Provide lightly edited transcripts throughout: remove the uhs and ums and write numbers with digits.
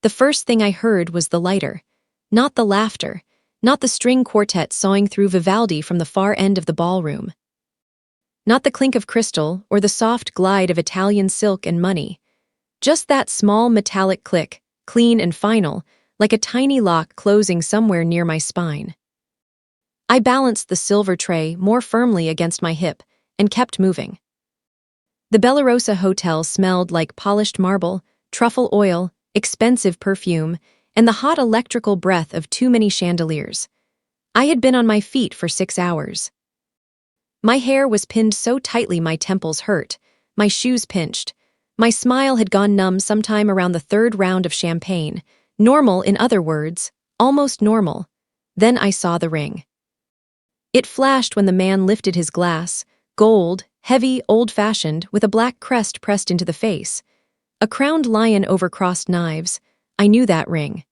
The first thing I heard was the lighter. Not the laughter. Not the string quartet sawing through Vivaldi from the far end of the ballroom. Not the clink of crystal or the soft glide of Italian silk and money. Just that small metallic click, clean and final, like a tiny lock closing somewhere near my spine. I balanced the silver tray more firmly against my hip and kept moving. The Bella Rosa Hotel smelled like polished marble, truffle oil, expensive perfume, and the hot electrical breath of too many chandeliers. I had been on my feet for 6 hours. My hair was pinned so tightly my temples hurt, my shoes pinched. My smile had gone numb sometime around the 3rd round of champagne. Normal, in other words, almost normal. Then I saw the ring. It flashed when the man lifted his glass, gold, heavy, old-fashioned, with a black crest pressed into the face. A crowned lion over crossed knives. I knew that ring.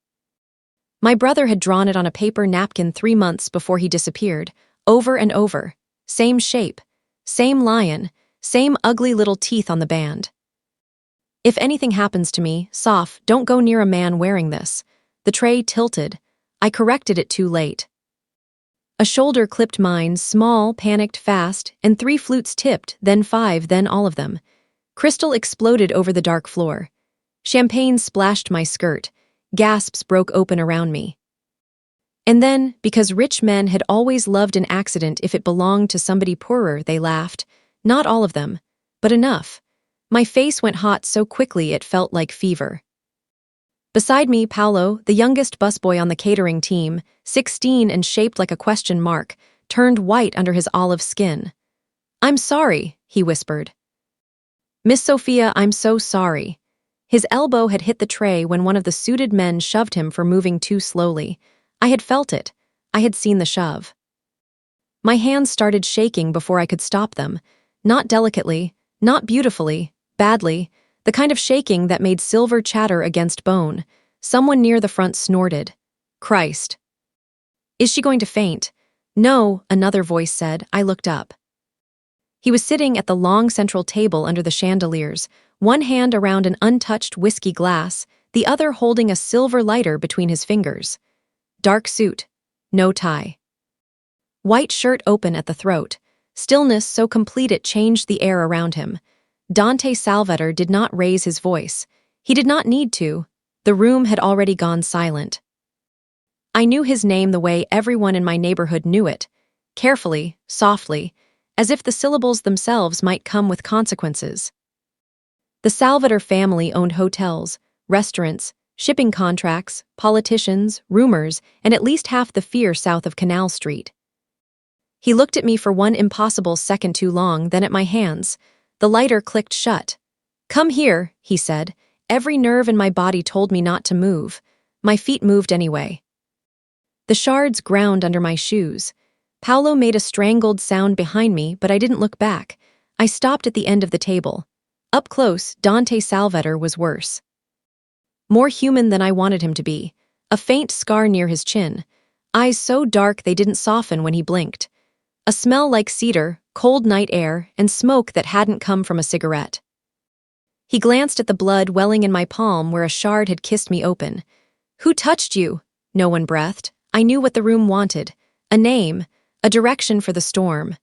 My brother had drawn it on a paper napkin 3 months before he disappeared, over and over. Same shape, same lion, same ugly little teeth on the band. If anything happens to me, Soph, don't go near a man wearing this. The tray tilted. I corrected it too late. A shoulder clipped mine, small, panicked, fast, and 3 flutes tipped, then 5, then all of them. Crystal exploded over the dark floor. Champagne splashed my skirt. Gasps broke open around me. And then, because rich men had always loved an accident if it belonged to somebody poorer, they laughed. Not all of them, but enough. My face went hot so quickly it felt like fever. Beside me, Paolo, the youngest busboy on the catering team, 16 and shaped like a question mark, turned white under his olive skin. "I'm sorry," he whispered. "Miss Sophia, I'm so sorry." His elbow had hit the tray when one of the suited men shoved him for moving too slowly. I had felt it. I had seen the shove. My hands started shaking before I could stop them. Not delicately, not beautifully, badly, the kind of shaking that made silver chatter against bone. Someone near the front snorted. "Christ. Is she going to faint?" "No," another voice said. I looked up. He was sitting at the long central table under the chandeliers, one hand around an untouched whiskey glass, the other holding a silver lighter between his fingers. Dark suit. No tie. White shirt open at the throat. Stillness so complete it changed the air around him. Dante Salvator did not raise his voice. He did not need to. The room had already gone silent. I knew his name the way everyone in my neighborhood knew it. Carefully, softly, as if the syllables themselves might come with consequences. The Salvator family owned hotels, restaurants, shipping contracts, politicians, rumors, and at least half the fear south of Canal Street. He looked at me for one impossible second too long, then at my hands. The lighter clicked shut. "Come here," he said. Every nerve in my body told me not to move. My feet moved anyway. The shards ground under my shoes. Paolo made a strangled sound behind me, but I didn't look back. I stopped at the end of the table. Up close, Dante Salvator was worse. More human than I wanted him to be. A faint scar near his chin. Eyes so dark they didn't soften when he blinked. A smell like cedar, cold night air, and smoke that hadn't come from a cigarette. He glanced at the blood welling in my palm where a shard had kissed me open. "Who touched you?" No one breathed. I knew what the room wanted. A name, a direction for the storm.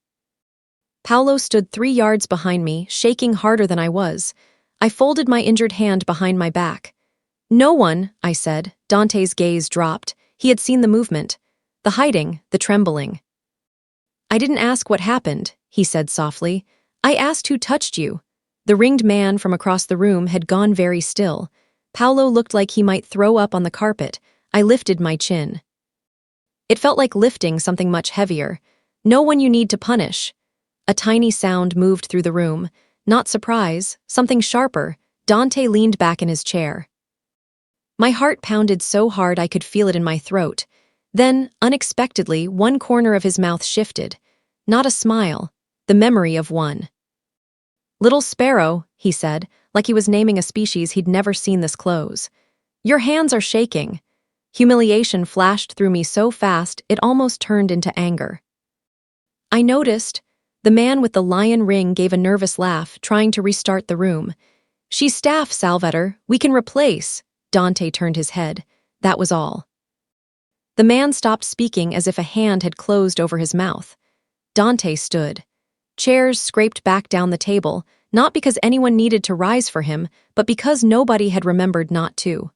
Paolo stood 3 yards behind me, shaking harder than I was. I folded my injured hand behind my back. "No one," I said. Dante's gaze dropped. He had seen the movement. The hiding, the trembling. "I didn't ask what happened," he said softly. "I asked who touched you." The ringed man from across the room had gone very still. Paolo looked like he might throw up on the carpet. I lifted my chin. It felt like lifting something much heavier. "No one you need to punish." A tiny sound moved through the room. Not surprise, something sharper. Dante leaned back in his chair. My heart pounded so hard I could feel it in my throat. Then, unexpectedly, one corner of his mouth shifted. Not a smile, the memory of one. "Little sparrow," he said, like he was naming a species he'd never seen this close. "Your hands are shaking." Humiliation flashed through me so fast it almost turned into anger. I noticed. The man with the lion ring gave a nervous laugh, trying to restart the room. "She's staff, Salvator. We can replace." Dante turned his head. That was all. The man stopped speaking as if a hand had closed over his mouth. Dante stood. Chairs scraped back down the table, not because anyone needed to rise for him, but because nobody had remembered not to.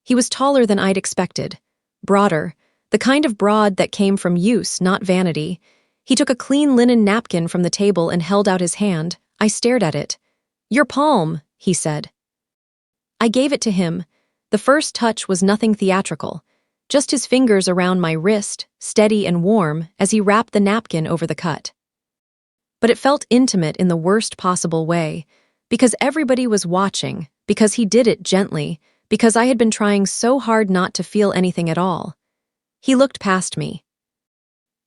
He was taller than I'd expected. Broader, the kind of broad that came from use, not vanity. He took a clean linen napkin from the table and held out his hand. I stared at it. "Your palm," he said. I gave it to him. The first touch was nothing theatrical, just his fingers around my wrist, steady and warm, as he wrapped the napkin over the cut. But it felt intimate in the worst possible way, because everybody was watching, because he did it gently, because I had been trying so hard not to feel anything at all. He looked past me.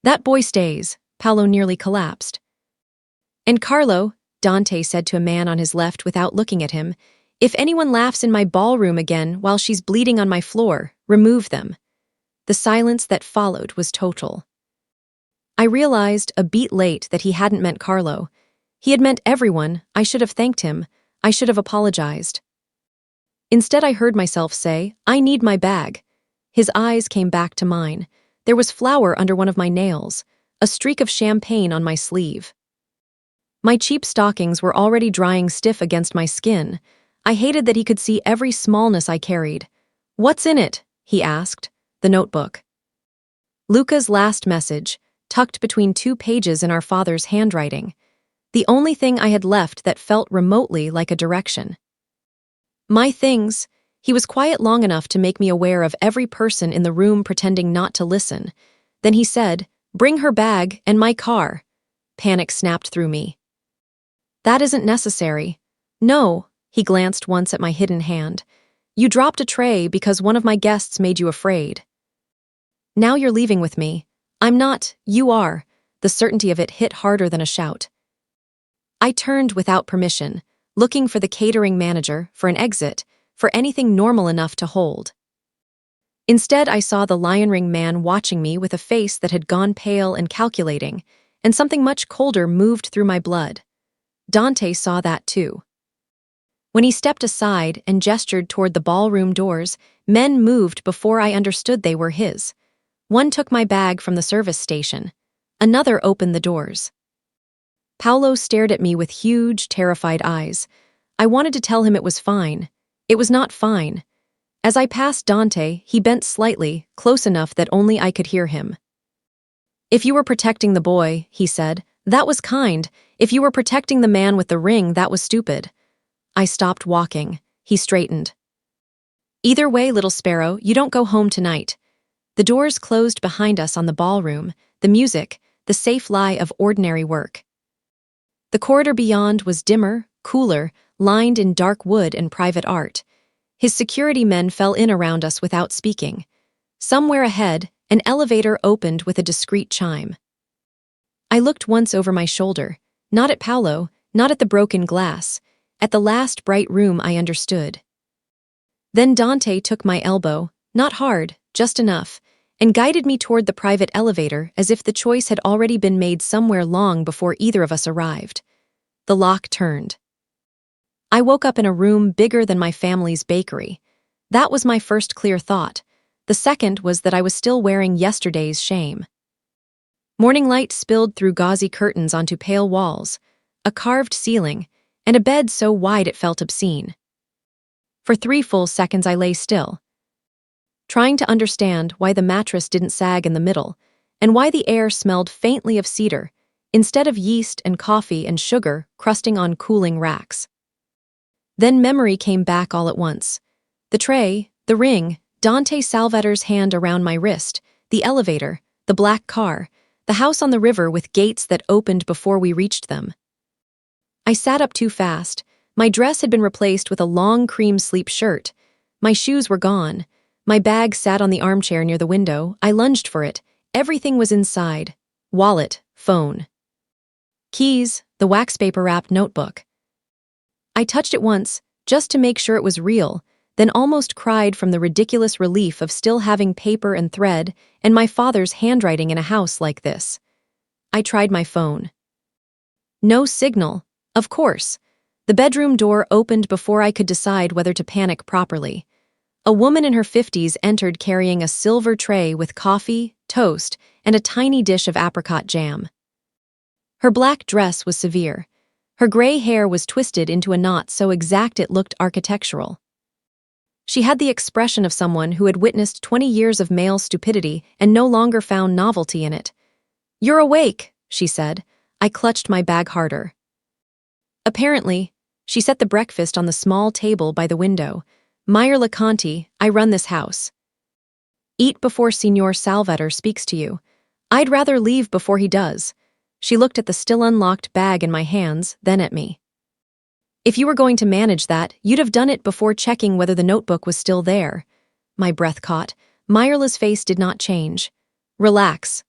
"That boy stays," Paolo nearly collapsed. "And Carlo," Dante said to a man on his left without looking at him, "if anyone laughs in my ballroom again while she's bleeding on my floor, remove them." The silence that followed was total. I realized, a beat late, that he hadn't meant Carlo. He had meant everyone. I should have thanked him. I should have apologized. Instead, I heard myself say, "I need my bag." His eyes came back to mine. There was flour under one of my nails, a streak of champagne on my sleeve. My cheap stockings were already drying stiff against my skin. I hated that he could see every smallness I carried. "What's in it?" he asked. "The notebook." Luca's last message, tucked between 2 pages in our father's handwriting. The only thing I had left that felt remotely like a direction. "My things." He was quiet long enough to make me aware of every person in the room pretending not to listen. Then he said, "Bring her bag and my car." Panic snapped through me. "That isn't necessary." "No," he glanced once at my hidden hand. "You dropped a tray because one of my guests made you afraid. Now you're leaving with me." "I'm not, you are." The certainty of it hit harder than a shout. I turned without permission, looking for the catering manager, for an exit, for anything normal enough to hold. Instead, I saw the lion ring man watching me with a face that had gone pale and calculating, and something much colder moved through my blood. Dante saw that too. When he stepped aside and gestured toward the ballroom doors, men moved before I understood they were his. One took my bag from the service station. Another opened the doors. Paolo stared at me with huge, terrified eyes. I wanted to tell him it was fine. It was not fine. As I passed Dante, he bent slightly, close enough that only I could hear him. "If you were protecting the boy," he said, "that was kind. If you were protecting the man with the ring, that was stupid." I stopped walking. He straightened. "Either way, little sparrow, you don't go home tonight." The doors closed behind us on the ballroom, the music, the safe lie of ordinary work. The corridor beyond was dimmer, cooler, lined in dark wood and private art. His security men fell in around us without speaking. Somewhere ahead, an elevator opened with a discreet chime. I looked once over my shoulder, not at Paolo, not at the broken glass, at the last bright room I understood. Then Dante took my elbow, not hard, just enough, and guided me toward the private elevator as if the choice had already been made somewhere long before either of us arrived. The lock turned. I woke up in a room bigger than my family's bakery. That was my first clear thought. The second was that I was still wearing yesterday's shame. Morning light spilled through gauzy curtains onto pale walls, a carved ceiling, and a bed so wide it felt obscene. For 3 full seconds I lay still, trying to understand why the mattress didn't sag in the middle, and why the air smelled faintly of cedar, instead of yeast and coffee and sugar crusting on cooling racks. Then memory came back all at once. The tray, the ring, Dante Salvator's hand around my wrist, the elevator, the black car, the house on the river with gates that opened before we reached them. I sat up too fast. My dress had been replaced with a long cream sleep shirt. My shoes were gone. My bag sat on the armchair near the window. I lunged for it. Everything was inside. Wallet, phone. Keys, the wax paper-wrapped notebook. I touched it once, just to make sure it was real, then almost cried from the ridiculous relief of still having paper and thread and my father's handwriting in a house like this. I tried my phone. No signal, of course. The bedroom door opened before I could decide whether to panic properly. A woman in her 50s entered carrying a silver tray with coffee, toast, and a tiny dish of apricot jam. Her black dress was severe. Her gray hair was twisted into a knot so exact it looked architectural. She had the expression of someone who had witnessed 20 years of male stupidity and no longer found novelty in it. "You're awake," she said. I clutched my bag harder. Apparently, she set the breakfast on the small table by the window. "Meyer Conti, I run this house. Eat before Signor Salvator speaks to you. I'd rather leave before he does." She looked at the still unlocked bag in my hands, then at me. "If you were going to manage that, you'd have done it before checking whether the notebook was still there." My breath caught. Meyerla's face did not change. "Relax."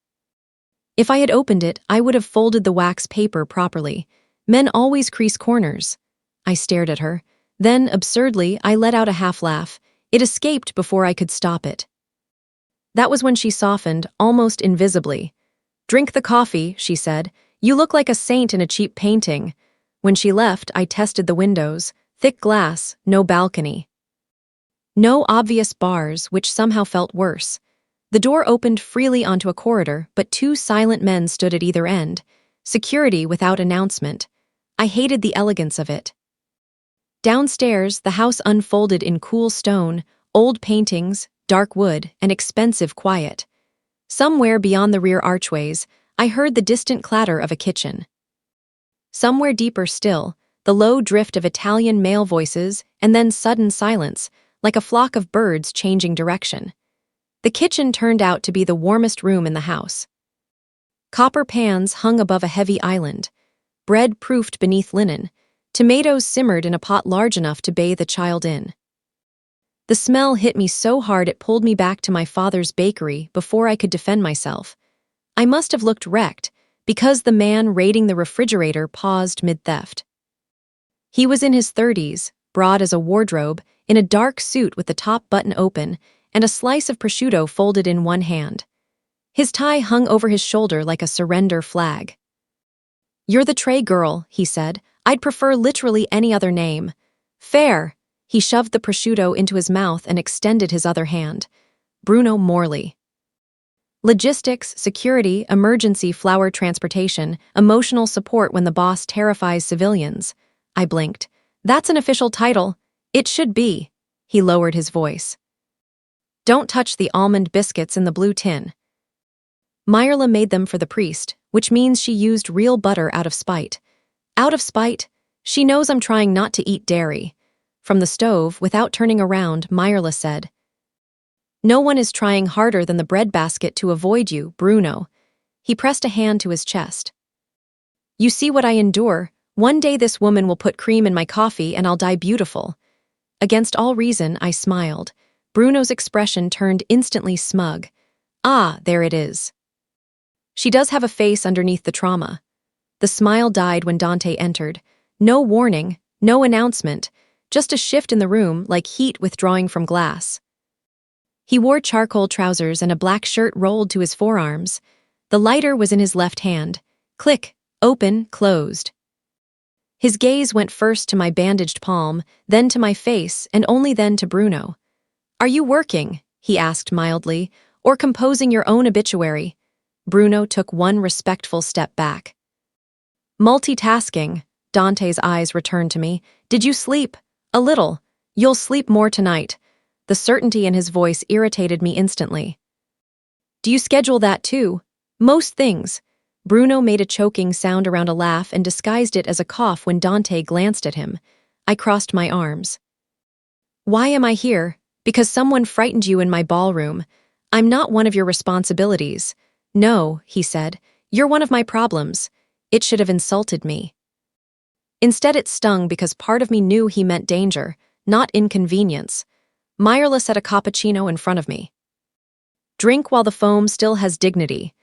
If I had opened it, I would have folded the wax paper properly. Men always crease corners. I stared at her. Then, absurdly, I let out a half laugh. It escaped before I could stop it. That was when she softened, almost invisibly. "Drink the coffee," she said. "You look like a saint in a cheap painting." When she left, I tested the windows. Thick glass, no balcony. No obvious bars, which somehow felt worse. The door opened freely onto a corridor, but two silent men stood at either end. Security without announcement. I hated the elegance of it. Downstairs, the house unfolded in cool stone, old paintings, dark wood, and expensive quiet. Somewhere beyond the rear archways, I heard the distant clatter of a kitchen. Somewhere deeper still, the low drift of Italian male voices, and then sudden silence, like a flock of birds changing direction. The kitchen turned out to be the warmest room in the house. Copper pans hung above a heavy island, bread proofed beneath linen, tomatoes simmered in a pot large enough to bathe a child in. The smell hit me so hard it pulled me back to my father's bakery before I could defend myself. I must have looked wrecked, because the man raiding the refrigerator paused mid-theft. He was in his 30s, broad as a wardrobe, in a dark suit with the top button open, and a slice of prosciutto folded in one hand. His tie hung over his shoulder like a surrender flag. "You're the tray girl," he said. "I'd prefer literally any other name." "Fair." He shoved the prosciutto into his mouth and extended his other hand. "Bruno Morley. Logistics, security, emergency flower transportation, emotional support when the boss terrifies civilians." I blinked. "That's an official title. It should be." He lowered his voice. "Don't touch the almond biscuits in the blue tin." Meyerla made them for the priest, which means she used real butter out of spite. Out of spite? She knows I'm trying not to eat dairy. From the stove, without turning around, Meyerla said, "No one is trying harder than the breadbasket to avoid you, Bruno." He pressed a hand to his chest. "You see what I endure? One day this woman will put cream in my coffee and I'll die beautiful." Against all reason, I smiled. Bruno's expression turned instantly smug. "Ah, there it is. She does have a face underneath the trauma." The smile died when Dante entered. No warning, no announcement, just a shift in the room like heat withdrawing from glass. He wore charcoal trousers and a black shirt rolled to his forearms. The lighter was in his left hand. Click, open, closed. His gaze went first to my bandaged palm, then to my face, and only then to Bruno. "Are you working?" he asked mildly, "or composing your own obituary?" Bruno took one respectful step back. "Multitasking." Dante's eyes returned to me. "Did you sleep?" "A little. You'll sleep more tonight." The certainty in his voice irritated me instantly. "Do you schedule that too?" "Most things." Bruno made a choking sound around a laugh and disguised it as a cough when Dante glanced at him. I crossed my arms. "Why am I here? Because someone frightened you in my ballroom. I'm not one of your responsibilities." "No," he said. "You're one of my problems." It should have insulted me. Instead it stung because part of me knew he meant danger, not inconvenience. Meyerla set a cappuccino in front of me. "Drink while the foam still has dignity."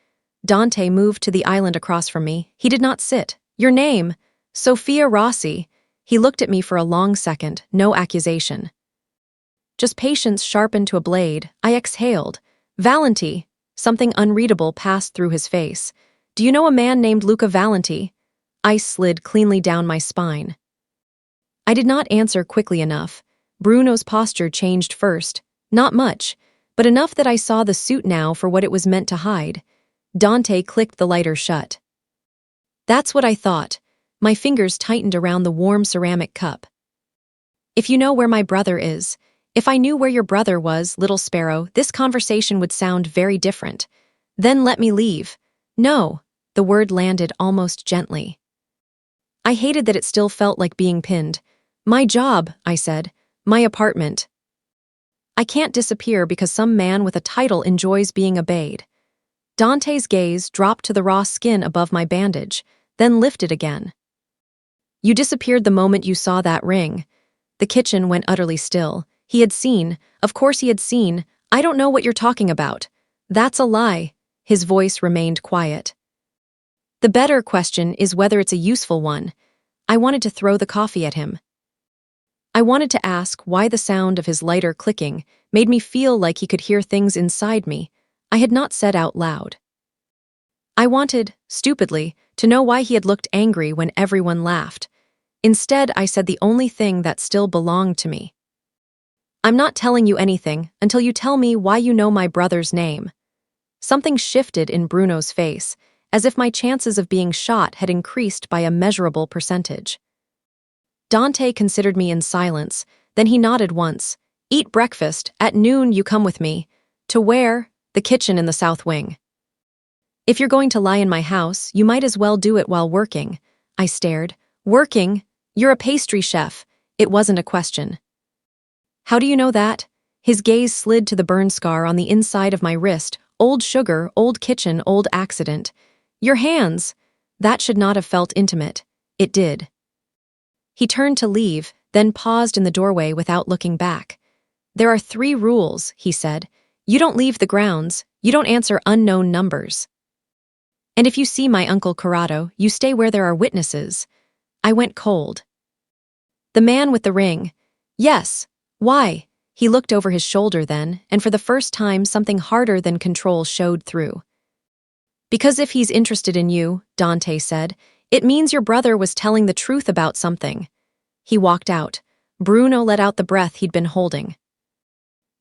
Dante moved to the island across from me. He did not sit. "Your name?" "Sophia Rossi." He looked at me for a long second, no accusation. Just patience sharpened to a blade. I exhaled. "Valenti." Something unreadable passed through his face. "Do you know a man named Luca Valenti?" Ice slid cleanly down my spine. I did not answer quickly enough. Bruno's posture changed first. Not much, but enough that I saw the suit now for what it was meant to hide. Dante clicked the lighter shut. That's what I thought. My fingers tightened around the warm ceramic cup. If you know where my brother is, if I knew where your brother was, little sparrow, this conversation would sound very different. Then let me leave. No, the word landed almost gently. I hated that it still felt like being pinned. My job, I said. My apartment. I can't disappear because some man with a title enjoys being obeyed. Dante's gaze dropped to the raw skin above my bandage, then lifted again. You disappeared the moment you saw that ring. The kitchen went utterly still. He had seen. Of course he had seen. I don't know what you're talking about. That's a lie. His voice remained quiet. The better question is whether it's a useful one. I wanted to throw the coffee at him. I wanted to ask why the sound of his lighter clicking made me feel like he could hear things inside me I had not said out loud. I wanted, stupidly, to know why he had looked angry when everyone laughed. Instead, I said the only thing that still belonged to me. I'm not telling you anything until you tell me why you know my brother's name. Something shifted in Bruno's face, as if my chances of being shot had increased by a measurable percentage. Dante considered me in silence, then he nodded once. Eat breakfast, at noon you come with me. To where? The kitchen in the south wing. If you're going to lie in my house, you might as well do it while working. I stared. Working? You're a pastry chef. It wasn't a question. How do you know that? His gaze slid to the burn scar on the inside of my wrist. Old sugar, old kitchen, old accident. Your hands. That should not have felt intimate. It did. He turned to leave, then paused in the doorway without looking back. There are 3 rules, he said. You don't leave the grounds. You don't answer unknown numbers. And if you see my Uncle Corrado, you stay where there are witnesses. I went cold. The man with the ring. Yes. Why? He looked over his shoulder then, and for the first time something harder than control showed through. Because if he's interested in you, Dante said, it means your brother was telling the truth about something. He walked out. Bruno let out the breath he'd been holding.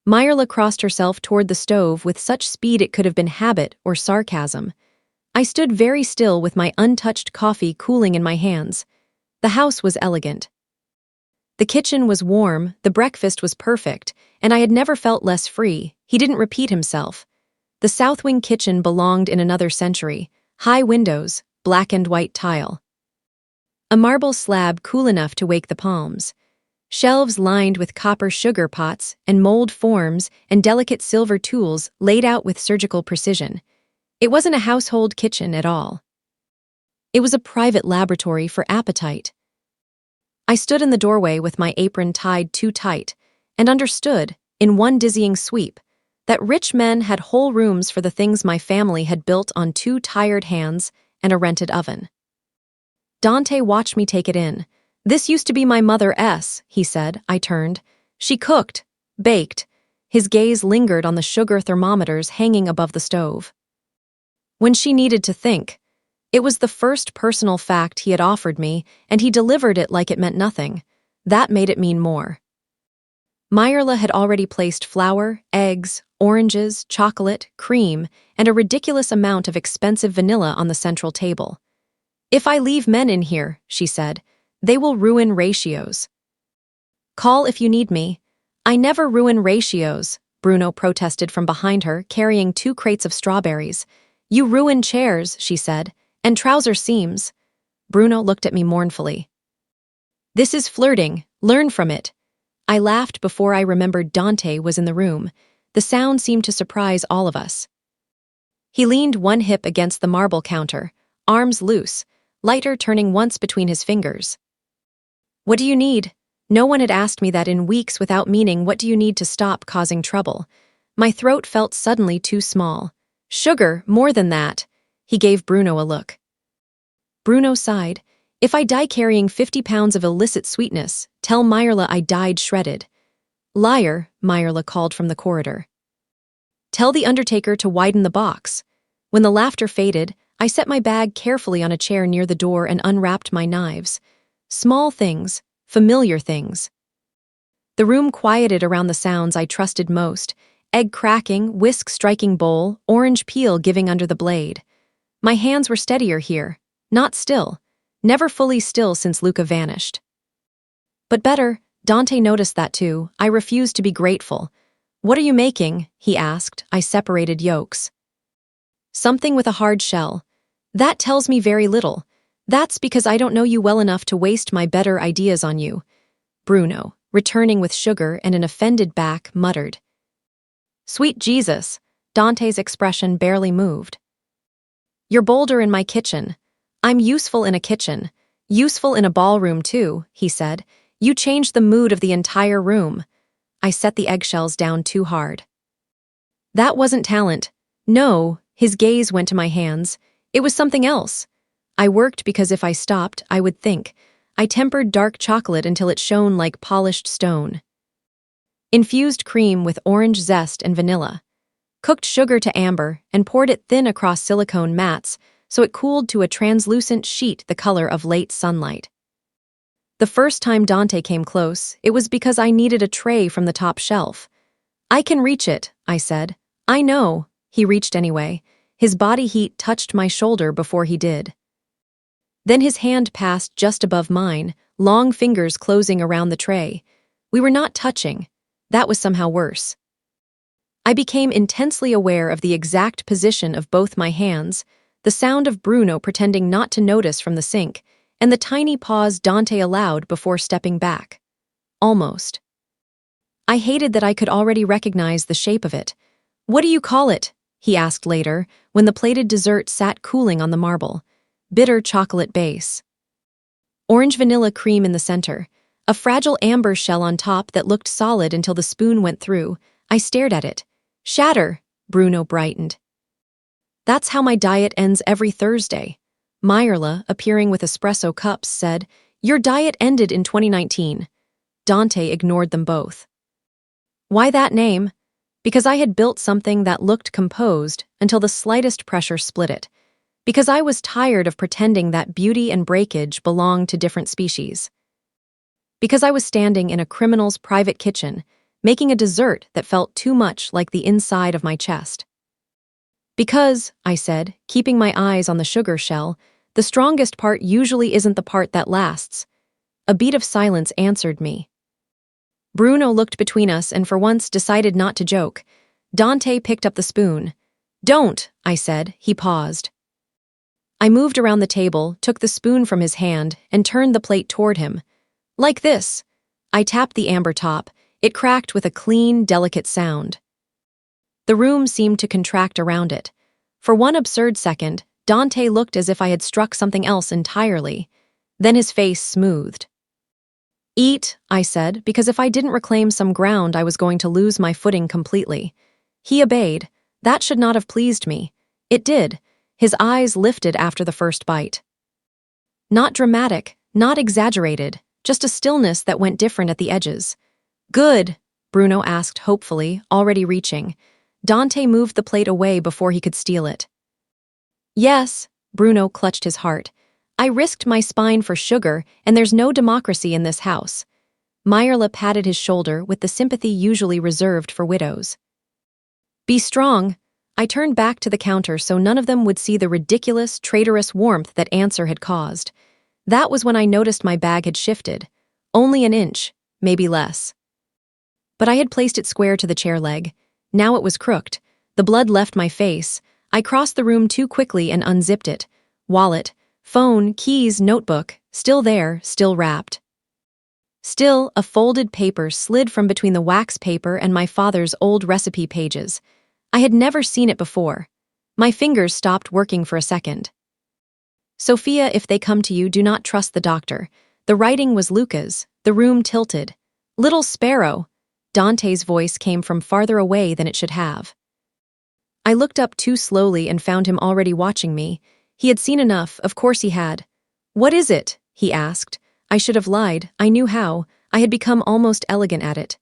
Myrla crossed herself toward the stove with such speed it could have been habit or sarcasm. I stood very still with my untouched coffee cooling in my hands. The house was elegant. The kitchen was warm, the breakfast was perfect, and I had never felt less free. He didn't repeat himself. The South Wing kitchen belonged in another century. High windows, black and white tile. A marble slab cool enough to wake the palms. Shelves lined with copper sugar pots and mold forms and delicate silver tools laid out with surgical precision. It wasn't a household kitchen at all. It was a private laboratory for appetite. I stood in the doorway with my apron tied too tight and understood, in one dizzying sweep, that rich men had whole rooms for the things my family had built on 2 tired hands and a rented oven. Dante watched me take it in. This used to be my mother, he said. I turned. She cooked, baked. His gaze lingered on the sugar thermometers hanging above the stove. When she needed to think. It was the first personal fact he had offered me, and he delivered it like it meant nothing. That made it mean more. Myrla had already placed flour, eggs, oranges, chocolate, cream, and a ridiculous amount of expensive vanilla on the central table. If I leave men in here, she said, they will ruin ratios. Call if you need me. I never ruin ratios, Bruno protested from behind her, carrying 2 crates of strawberries. You ruin chairs, she said, and trouser seams. Bruno looked at me mournfully. This is flirting. Learn from it. I laughed before I remembered Dante was in the room. The sound seemed to surprise all of us. He leaned one hip against the marble counter, arms loose, lighter turning once between his fingers. What do you need? No one had asked me that in weeks without meaning what do you need to stop causing trouble. My throat felt suddenly too small. Sugar, more than that. He gave Bruno a look. Bruno sighed. If I die carrying 50 pounds of illicit sweetness, tell Myrla I died shredded. Liar, Myrla called from the corridor. Tell the undertaker to widen the box. When the laughter faded, I set my bag carefully on a chair near the door and unwrapped my knives. Small things, familiar things. The room quieted around the sounds I trusted most: egg cracking, whisk striking bowl, orange peel giving under the blade. My hands were steadier here, not still, never fully still since Luca vanished. But better, Dante noticed that too. I refused to be grateful. "What are you making?" he asked. I separated yolks. "Something with a hard shell." "That tells me very little. That's because I don't know you well enough to waste my better ideas on you." Bruno, returning with sugar and an offended back, muttered. "Sweet Jesus." Dante's expression barely moved. "You're bolder in my kitchen." "I'm useful in a kitchen. Useful in a ballroom too," he said. "You changed the mood of the entire room." I set the eggshells down too hard. "That wasn't talent." "No." His gaze went to my hands. "It was something else. I worked because if I stopped, I would think. I tempered dark chocolate until it shone like polished stone. Infused cream with orange zest and vanilla. Cooked sugar to amber and poured it thin across silicone mats so it cooled to a translucent sheet the color of late sunlight. The first time Dante came close, it was because I needed a tray from the top shelf. "I can reach it," I said. "I know." He reached anyway. His body heat touched my shoulder before he did. Then his hand passed just above mine, long fingers closing around the tray. We were not touching. That was somehow worse. I became intensely aware of the exact position of both my hands, the sound of Bruno pretending not to notice from the sink, and the tiny pause Dante allowed before stepping back. Almost. I hated that I could already recognize the shape of it. "What do you call it?" he asked later, when the plated dessert sat cooling on the marble. "Bitter chocolate base. Orange vanilla cream in the center. A fragile amber shell on top that looked solid until the spoon went through." I stared at it. "Shatter," Bruno brightened. "That's how my diet ends every Thursday." Myrla, appearing with espresso cups, said, "Your diet ended in 2019. Dante ignored them both. "Why that name?" "Because I had built something that looked composed until the slightest pressure split it. Because I was tired of pretending that beauty and breakage belonged to different species. Because I was standing in a criminal's private kitchen, making a dessert that felt too much like the inside of my chest. Because, I said, keeping my eyes on the sugar shell, the strongest part usually isn't the part that lasts. A beat of silence answered me. Bruno looked between us and for once decided not to joke. Dante picked up the spoon. "Don't," I said. He paused. I moved around the table, took the spoon from his hand, and turned the plate toward him. "Like this." I tapped the amber top. It cracked with a clean, delicate sound. The room seemed to contract around it. For one absurd second, Dante looked as if I had struck something else entirely. Then his face smoothed. "Eat," I said, because if I didn't reclaim some ground, I was going to lose my footing completely. He obeyed. That should not have pleased me. It did. His eyes lifted after the first bite. Not dramatic, not exaggerated, just a stillness that went different at the edges. "Good," Bruno asked hopefully, already reaching. Dante moved the plate away before he could steal it. "Yes," Bruno clutched his heart. "I risked my spine for sugar, and there's no democracy in this house." Myrla patted his shoulder with the sympathy usually reserved for widows. "Be strong." I turned back to the counter so none of them would see the ridiculous, traitorous warmth that answer had caused. That was when I noticed my bag had shifted. Only an inch, maybe less. But I had placed it square to the chair leg. Now it was crooked. The blood left my face. I crossed the room too quickly and unzipped it. Wallet, phone, keys, notebook, still there, still wrapped. Still, a folded paper slid from between the wax paper and my father's old recipe pages. I had never seen it before. My fingers stopped working for a second. "Sophia, if they come to you, do not trust the doctor." The writing was Luca's. The room tilted. "Little sparrow." Dante's voice came from farther away than it should have. I looked up too slowly and found him already watching me. He had seen enough, of course he had. "What is it?" he asked. I should have lied. I knew how. I had become almost elegant at it.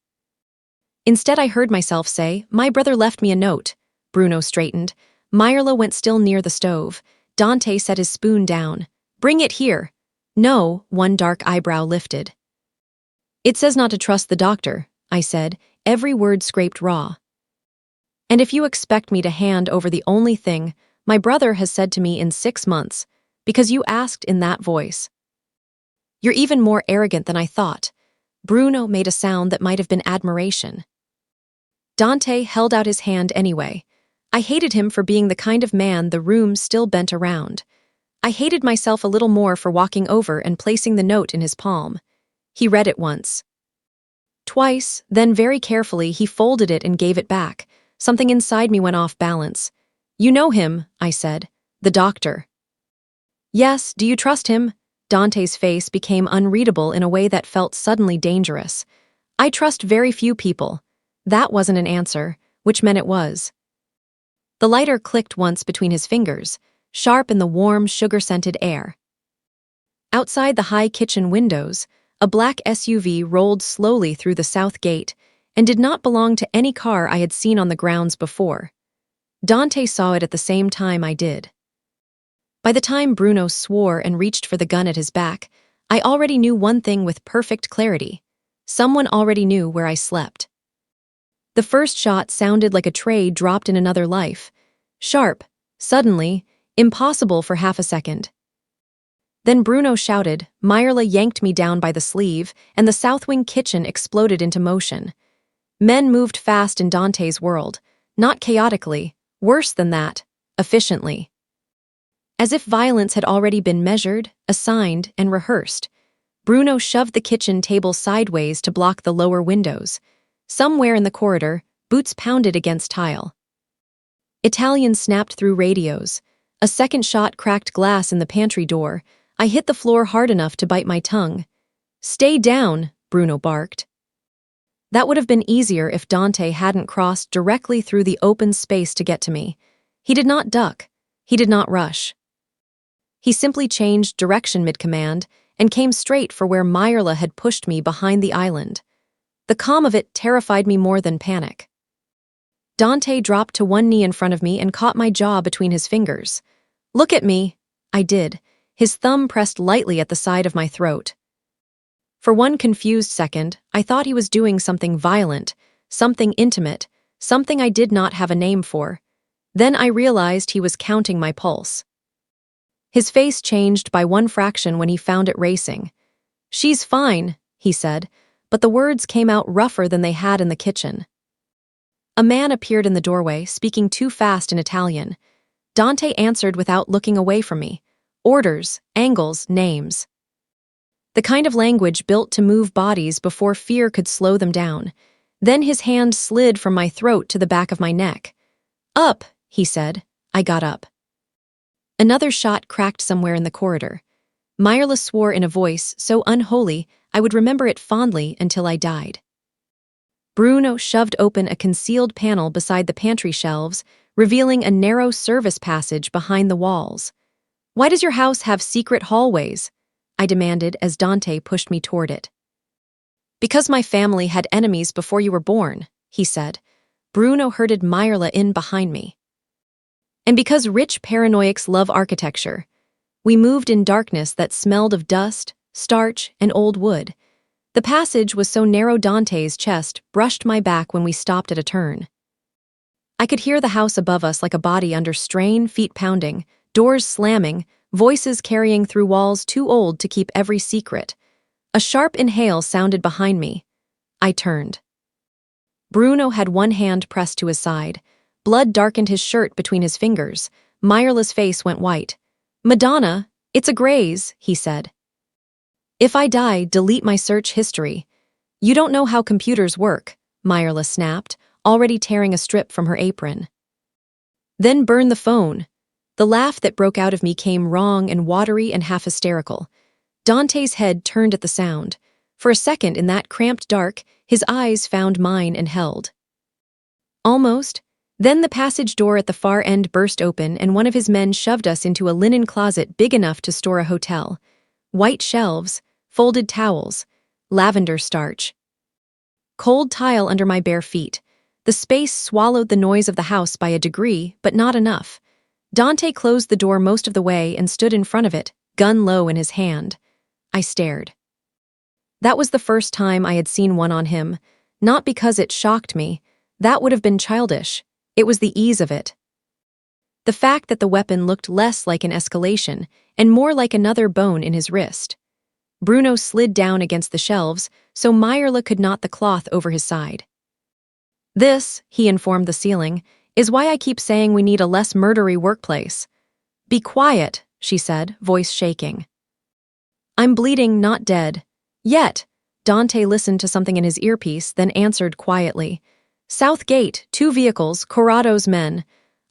Instead, I heard myself say, "My brother left me a note." Bruno straightened. Myrla went still near the stove. Dante set his spoon down. "Bring it here." "No," one dark eyebrow lifted. It says not to trust the doctor, I said, every word scraped raw. And if you expect me to hand over the only thing my brother has said to me in 6 months, because you asked in that voice. You're even more arrogant than I thought. Bruno made a sound that might have been admiration. Dante held out his hand anyway. I hated him for being the kind of man the room still bent around. I hated myself a little more for walking over and placing the note in his palm. He read it once. Twice, then very carefully he folded it and gave it back. Something inside me went off balance. You know him, I said. The doctor. Yes, do you trust him? Dante's face became unreadable in a way that felt suddenly dangerous. I trust very few people. That wasn't an answer, which meant it was. The lighter clicked once between his fingers, sharp in the warm, sugar-scented air. Outside the high kitchen windows, a black SUV rolled slowly through the south gate and did not belong to any car I had seen on the grounds before. Dante saw it at the same time I did. By the time Bruno swore and reached for the gun at his back, I already knew one thing with perfect clarity. Someone already knew where I slept. The first shot sounded like a tray dropped in another life. Sharp, suddenly, impossible for half a second. Then Bruno shouted, Myrla yanked me down by the sleeve, and the south wing kitchen exploded into motion. Men moved fast in Dante's world, not chaotically, worse than that, efficiently. As if violence had already been measured, assigned, and rehearsed, Bruno shoved the kitchen table sideways to block the lower windows. Somewhere in the corridor, boots pounded against tile. Italian snapped through radios. A second shot cracked glass in the pantry door. I hit the floor hard enough to bite my tongue. Stay down, Bruno barked. That would have been easier if Dante hadn't crossed directly through the open space to get to me. He did not duck. He did not rush. He simply changed direction mid-command and came straight for where Myrla had pushed me behind the island. The calm of it terrified me more than panic. Dante dropped to one knee in front of me and caught my jaw between his fingers. Look at me. I did. His thumb pressed lightly at the side of my throat. For one confused second, I thought he was doing something violent, something intimate, something I did not have a name for. Then I realized he was counting my pulse. His face changed by one fraction when he found it racing. She's fine, he said, but the words came out rougher than they had in the kitchen. A man appeared in the doorway, speaking too fast in Italian. Dante answered without looking away from me. Orders, angles, names. The kind of language built to move bodies before fear could slow them down. Then his hand slid from my throat to the back of my neck. Up, he said. I got up. Another shot cracked somewhere in the corridor. Myrla swore in a voice so unholy I would remember it fondly until I died. Bruno shoved open a concealed panel beside the pantry shelves, revealing a narrow service passage behind the walls. Why does your house have secret hallways? I demanded as Dante pushed me toward it. Because my family had enemies before you were born, he said. Bruno herded Myrla in behind me. And because rich paranoics love architecture, we moved in darkness that smelled of dust, starch, and old wood. The passage was so narrow Dante's chest brushed my back when we stopped at a turn. I could hear the house above us like a body under strain, feet pounding, doors slamming, voices carrying through walls too old to keep every secret. A sharp inhale sounded behind me. I turned. Bruno had one hand pressed to his side. Blood darkened his shirt between his fingers. Myrla's face went white. Madonna, it's a graze, he said. If I die, delete my search history. You don't know how computers work, Myrla snapped, already tearing a strip from her apron. Then burn the phone. The laugh that broke out of me came wrong and watery and half hysterical. Dante's head turned at the sound. For a second in that cramped dark, his eyes found mine and held. Almost. Then the passage door at the far end burst open and one of his men shoved us into a linen closet big enough to store a hotel. White shelves, folded towels, lavender starch. Cold tile under my bare feet. The space swallowed the noise of the house by a degree, but not enough. Dante closed the door most of the way and stood in front of it, gun low in his hand. I stared. That was the first time I had seen one on him, not because it shocked me. That would have been childish. It was the ease of it. The fact that the weapon looked less like an escalation and more like another bone in his wrist. Bruno slid down against the shelves so Myrla could knot the cloth over his side. This, he informed the ceiling, is why I keep saying we need a less murdery workplace. Be quiet, she said, voice shaking. I'm bleeding, not dead. Yet. Dante listened to something in his earpiece, then answered quietly. South Gate, 2 vehicles, Corrado's men.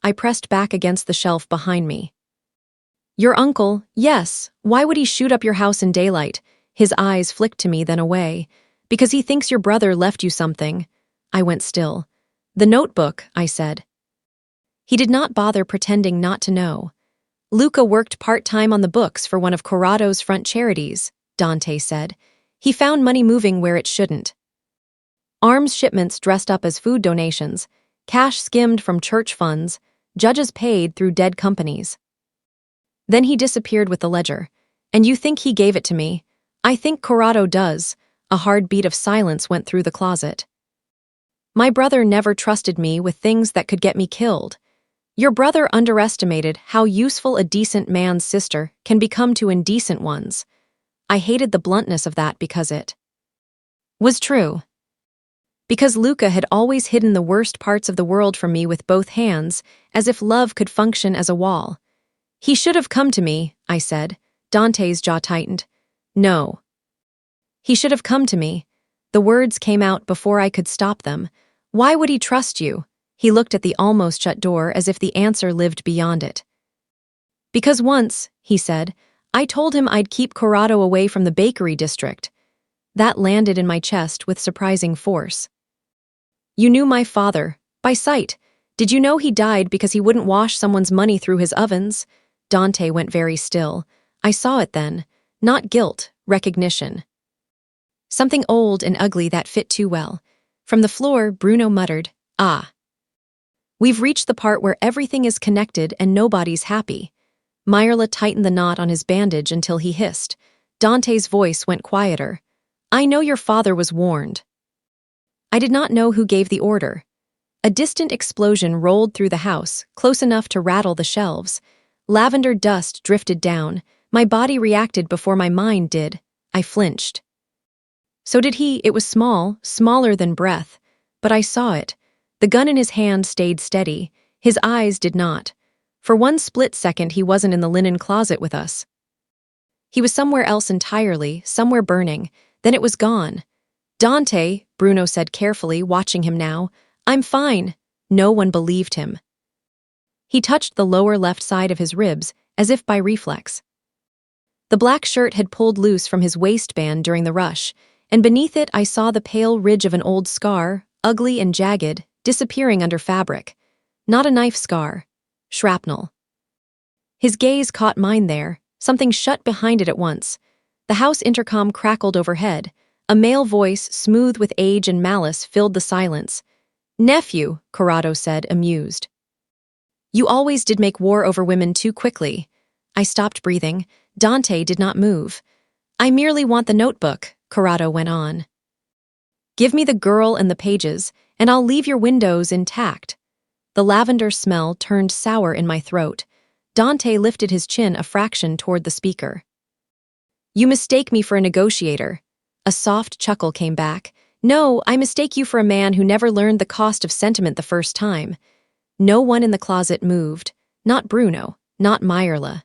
I pressed back against the shelf behind me. Your uncle, yes. Why would he shoot up your house in daylight? His eyes flicked to me, then away. Because he thinks your brother left you something. I went still. The notebook, I said. He did not bother pretending not to know. Luca worked part-time on the books for one of Corrado's front charities, Dante said. He found money moving where it shouldn't. Arms shipments dressed up as food donations, cash skimmed from church funds, judges paid through dead companies. Then he disappeared with the ledger. And you think he gave it to me? I think Corrado does. A hard beat of silence went through the closet. My brother never trusted me with things that could get me killed. Your brother underestimated how useful a decent man's sister can become to indecent ones. I hated the bluntness of that because it was true. Because Luca had always hidden the worst parts of the world from me with both hands, as if love could function as a wall. He should have come to me, I said. Dante's jaw tightened. No. He should have come to me. The words came out before I could stop them. Why would he trust you? He looked at the almost shut door as if the answer lived beyond it. Because once, he said, I told him I'd keep Corrado away from the bakery district. That landed in my chest with surprising force. You knew my father, by sight. Did you know he died because he wouldn't wash someone's money through his ovens? Dante went very still. I saw it then. Not guilt, recognition. Something old and ugly that fit too well. From the floor, Bruno muttered, Ah. We've reached the part where everything is connected and nobody's happy. Myrla tightened the knot on his bandage until he hissed. Dante's voice went quieter. I know your father was warned. I did not know who gave the order. A distant explosion rolled through the house, close enough to rattle the shelves. Lavender dust drifted down. My body reacted before my mind did. I flinched. So did he. It was small, smaller than breath. But I saw it. The gun in his hand stayed steady. His eyes did not. For one split second he wasn't in the linen closet with us. He was somewhere else entirely, somewhere burning. Then it was gone. Dante, Bruno said carefully, watching him now. I'm fine. No one believed him. He touched the lower left side of his ribs, as if by reflex. The black shirt had pulled loose from his waistband during the rush, and beneath it I saw the pale ridge of an old scar, ugly and jagged, disappearing under fabric. Not a knife scar. Shrapnel. His gaze caught mine there. Something shut behind it at once. The house intercom crackled overhead. A male voice, smooth with age and malice, filled the silence. Nephew, Corrado said, amused. You always did make war over women too quickly. I stopped breathing. Dante did not move. I merely want the notebook, Corrado went on. Give me the girl and the pages, and I'll leave your windows intact. The lavender smell turned sour in my throat. Dante lifted his chin a fraction toward the speaker. You mistake me for a negotiator. A soft chuckle came back. No, I mistake you for a man who never learned the cost of sentiment the first time. No one in the closet moved. Not Bruno, not Myrla.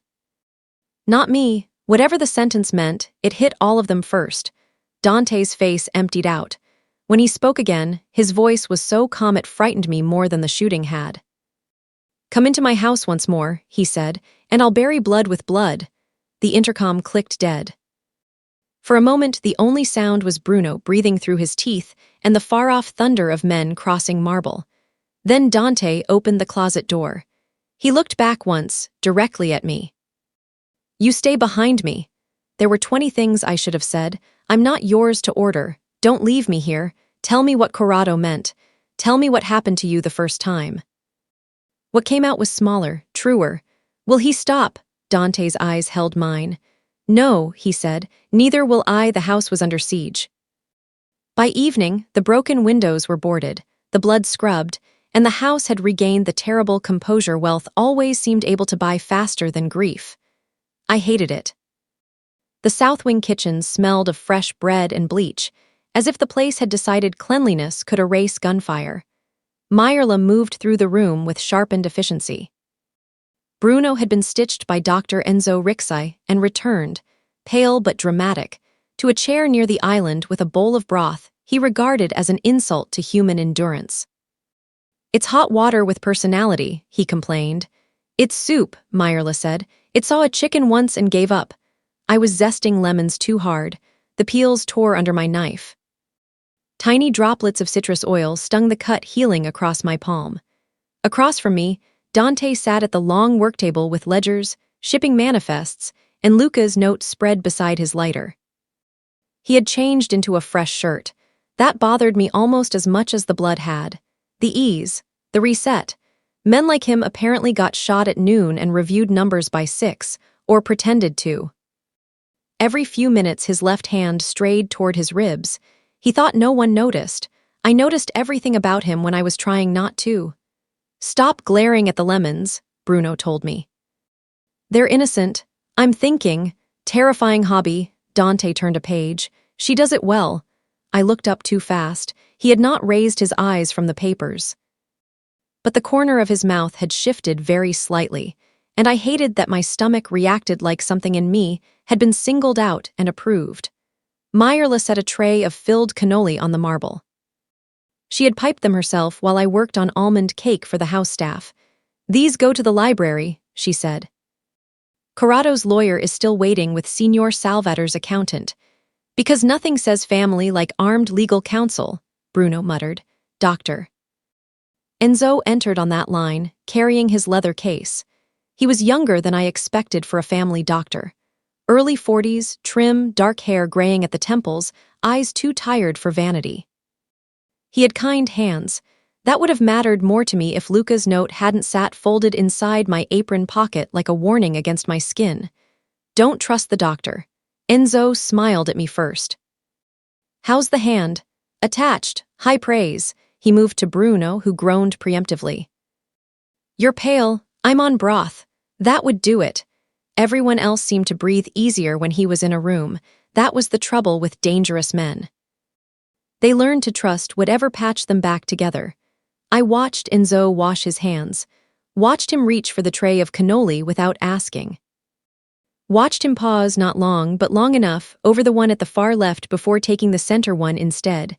Not me. Whatever the sentence meant, it hit all of them first. Dante's face emptied out. When he spoke again, his voice was so calm it frightened me more than the shooting had. Come into my house once more, he said, and I'll bury blood with blood. The intercom clicked dead. For a moment, the only sound was Bruno breathing through his teeth and the far-off thunder of men crossing marble. Then Dante opened the closet door. He looked back once, directly at me. You stay behind me. There were 20 things I should have said. I'm not yours to order. Don't leave me here. Tell me what Corrado meant. Tell me what happened to you the first time. What came out was smaller, truer. Will he stop? Dante's eyes held mine. No, he said, neither will I. The house was under siege. By evening, the broken windows were boarded, the blood scrubbed, and the house had regained the terrible composure wealth always seemed able to buy faster than grief. I hated it. The south wing kitchen smelled of fresh bread and bleach, as if the place had decided cleanliness could erase gunfire. Meyerla moved through the room with sharpened efficiency. Bruno had been stitched by Dr. Enzo Rixai and returned, pale but dramatic, to a chair near the island with a bowl of broth he regarded as an insult to human endurance. It's hot water with personality, he complained. It's soup, Meyerla said. It saw a chicken once and gave up. I was zesting lemons too hard. The peels tore under my knife. Tiny droplets of citrus oil stung the cut healing across my palm. Across from me, Dante sat at the long worktable with ledgers, shipping manifests, and Luca's notes spread beside his lighter. He had changed into a fresh shirt. That bothered me almost as much as the blood had. The ease, the reset. Men like him apparently got shot at noon and reviewed numbers by 6, or pretended to. Every few minutes his left hand strayed toward his ribs. He thought no one noticed. I noticed everything about him when I was trying not to. Stop glaring at the lemons, Bruno told me. They're innocent. I'm thinking. Terrifying hobby. Dante turned a page. She does it well. I looked up too fast. He had not raised his eyes from the papers. But the corner of his mouth had shifted very slightly, and I hated that my stomach reacted like something in me had been singled out and approved. Meyerla set a tray of filled cannoli on the marble. She had piped them herself while I worked on almond cake for the house staff. These go to the library, she said. Corrado's lawyer is still waiting with Signor Salvator's accountant. Because nothing says family like armed legal counsel, Bruno muttered. Doctor. Enzo entered on that line, carrying his leather case. He was younger than I expected for a family doctor. Early 40s, trim, dark hair graying at the temples, eyes too tired for vanity. He had kind hands. That would have mattered more to me if Luca's note hadn't sat folded inside my apron pocket like a warning against my skin. Don't trust the doctor. Enzo smiled at me first. How's the hand? Attached, high praise. He moved to Bruno, who groaned preemptively. You're pale. I'm on broth. That would do it. Everyone else seemed to breathe easier when he was in a room. That was the trouble with dangerous men. They learned to trust whatever patched them back together. I watched Enzo wash his hands, watched him reach for the tray of cannoli without asking. Watched him pause not long, but long enough, over the one at the far left before taking the center one instead.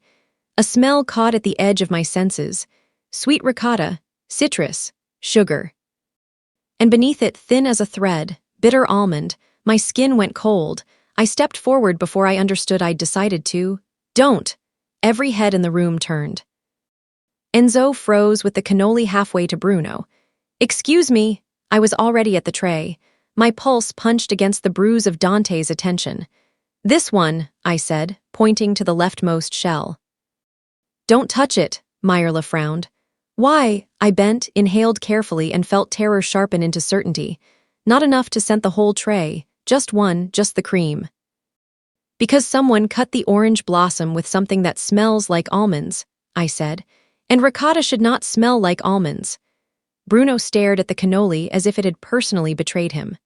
A smell caught at the edge of my senses. Sweet ricotta, citrus, sugar. And beneath it, thin as a thread, bitter almond. My skin went cold. I stepped forward before I understood I'd decided to. Don't! Every head in the room turned. Enzo froze with the cannoli halfway to Bruno. Excuse me. I was already at the tray. My pulse punched against the bruise of Dante's attention. This one, I said, pointing to the leftmost shell. Don't touch it, Meyerla frowned. Why? I bent, inhaled carefully, and felt terror sharpen into certainty. Not enough to scent the whole tray, just one, just the cream. Because someone cut the orange blossom with something that smells like almonds, I said, and ricotta should not smell like almonds. Bruno stared at the cannoli as if it had personally betrayed him.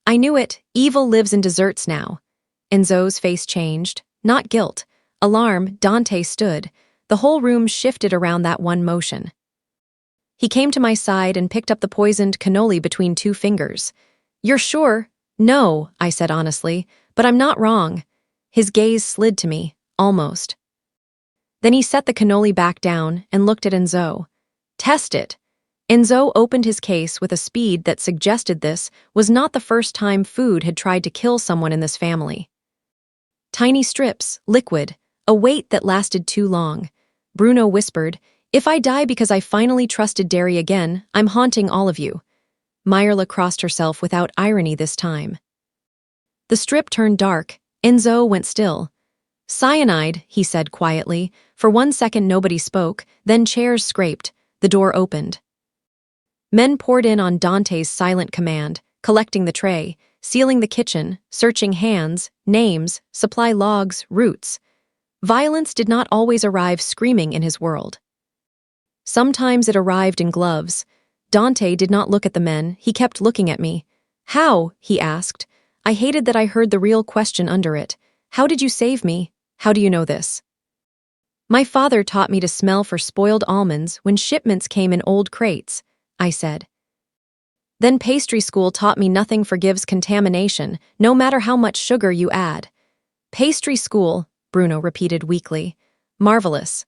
I knew it. Evil lives in desserts now. Enzo's face changed. Not guilt. Alarm. Dante stood. The whole room shifted around that one motion. He came to my side and picked up the poisoned cannoli between 2 fingers. You're sure? No, I said honestly, but I'm not wrong. His gaze slid to me, almost. Then he set the cannoli back down and looked at Enzo. Test it. Enzo opened his case with a speed that suggested this was not the first time food had tried to kill someone in this family. Tiny strips, liquid, a wait that lasted too long. Bruno whispered, If I die because I finally trusted dairy again, I'm haunting all of you. Meyerla crossed herself without irony this time. The strip turned dark. Enzo went still. Cyanide, he said quietly. For 1 second nobody spoke, then chairs scraped. The door opened. Men poured in on Dante's silent command, collecting the tray. sealing the kitchen, searching hands, names, supply logs, routes. Violence did not always arrive screaming in his world. Sometimes it arrived in gloves. Dante did not look at the men, he kept looking at me. How? He asked. I hated that I heard the real question under it. How did you save me? How do you know this? My father taught me to smell for spoiled almonds when shipments came in old crates, I said. Then pastry school taught me nothing forgives contamination, no matter how much sugar you add. Pastry school, Bruno repeated weakly. Marvelous.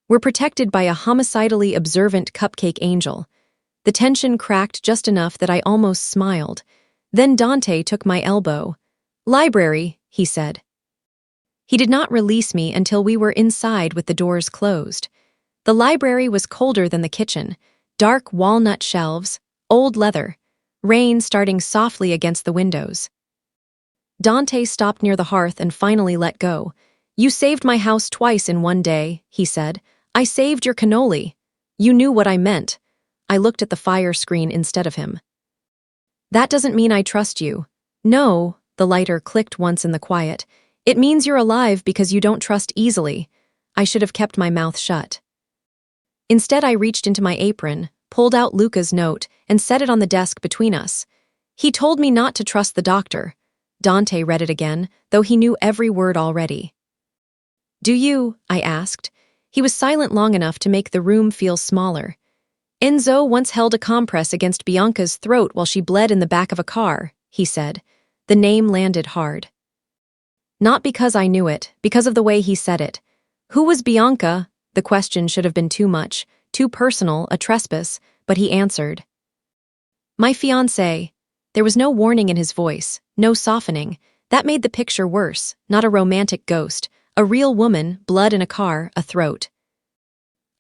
We're protected by a homicidally observant cupcake angel. The tension cracked just enough that I almost smiled. Then Dante took my elbow. Library, he said. He did not release me until we were inside with the doors closed. The library was colder than the kitchen. Dark walnut shelves, old leather, rain starting softly against the windows. Dante stopped near the hearth and finally let go. You saved my house twice in one day, he said. I saved your cannoli. You knew what I meant. I looked at the fire screen instead of him. That doesn't mean I trust you. No, the lighter clicked once in the quiet. It means you're alive because you don't trust easily. I should have kept my mouth shut. Instead, I reached into my apron, pulled out Luca's note, and set it on the desk between us. He told me not to trust the doctor. Dante read it again, though he knew every word already. Do you? I asked. He was silent long enough to make the room feel smaller. Enzo once held a compress against Bianca's throat while she bled in the back of a car, he said. The name landed hard. Not because I knew it, because of the way he said it. Who was Bianca? The question should have been too much, too personal, a trespass, but he answered. My fiancée. There was no warning in his voice, no softening. That made the picture worse, not a romantic ghost, a real woman, blood in a car, a throat.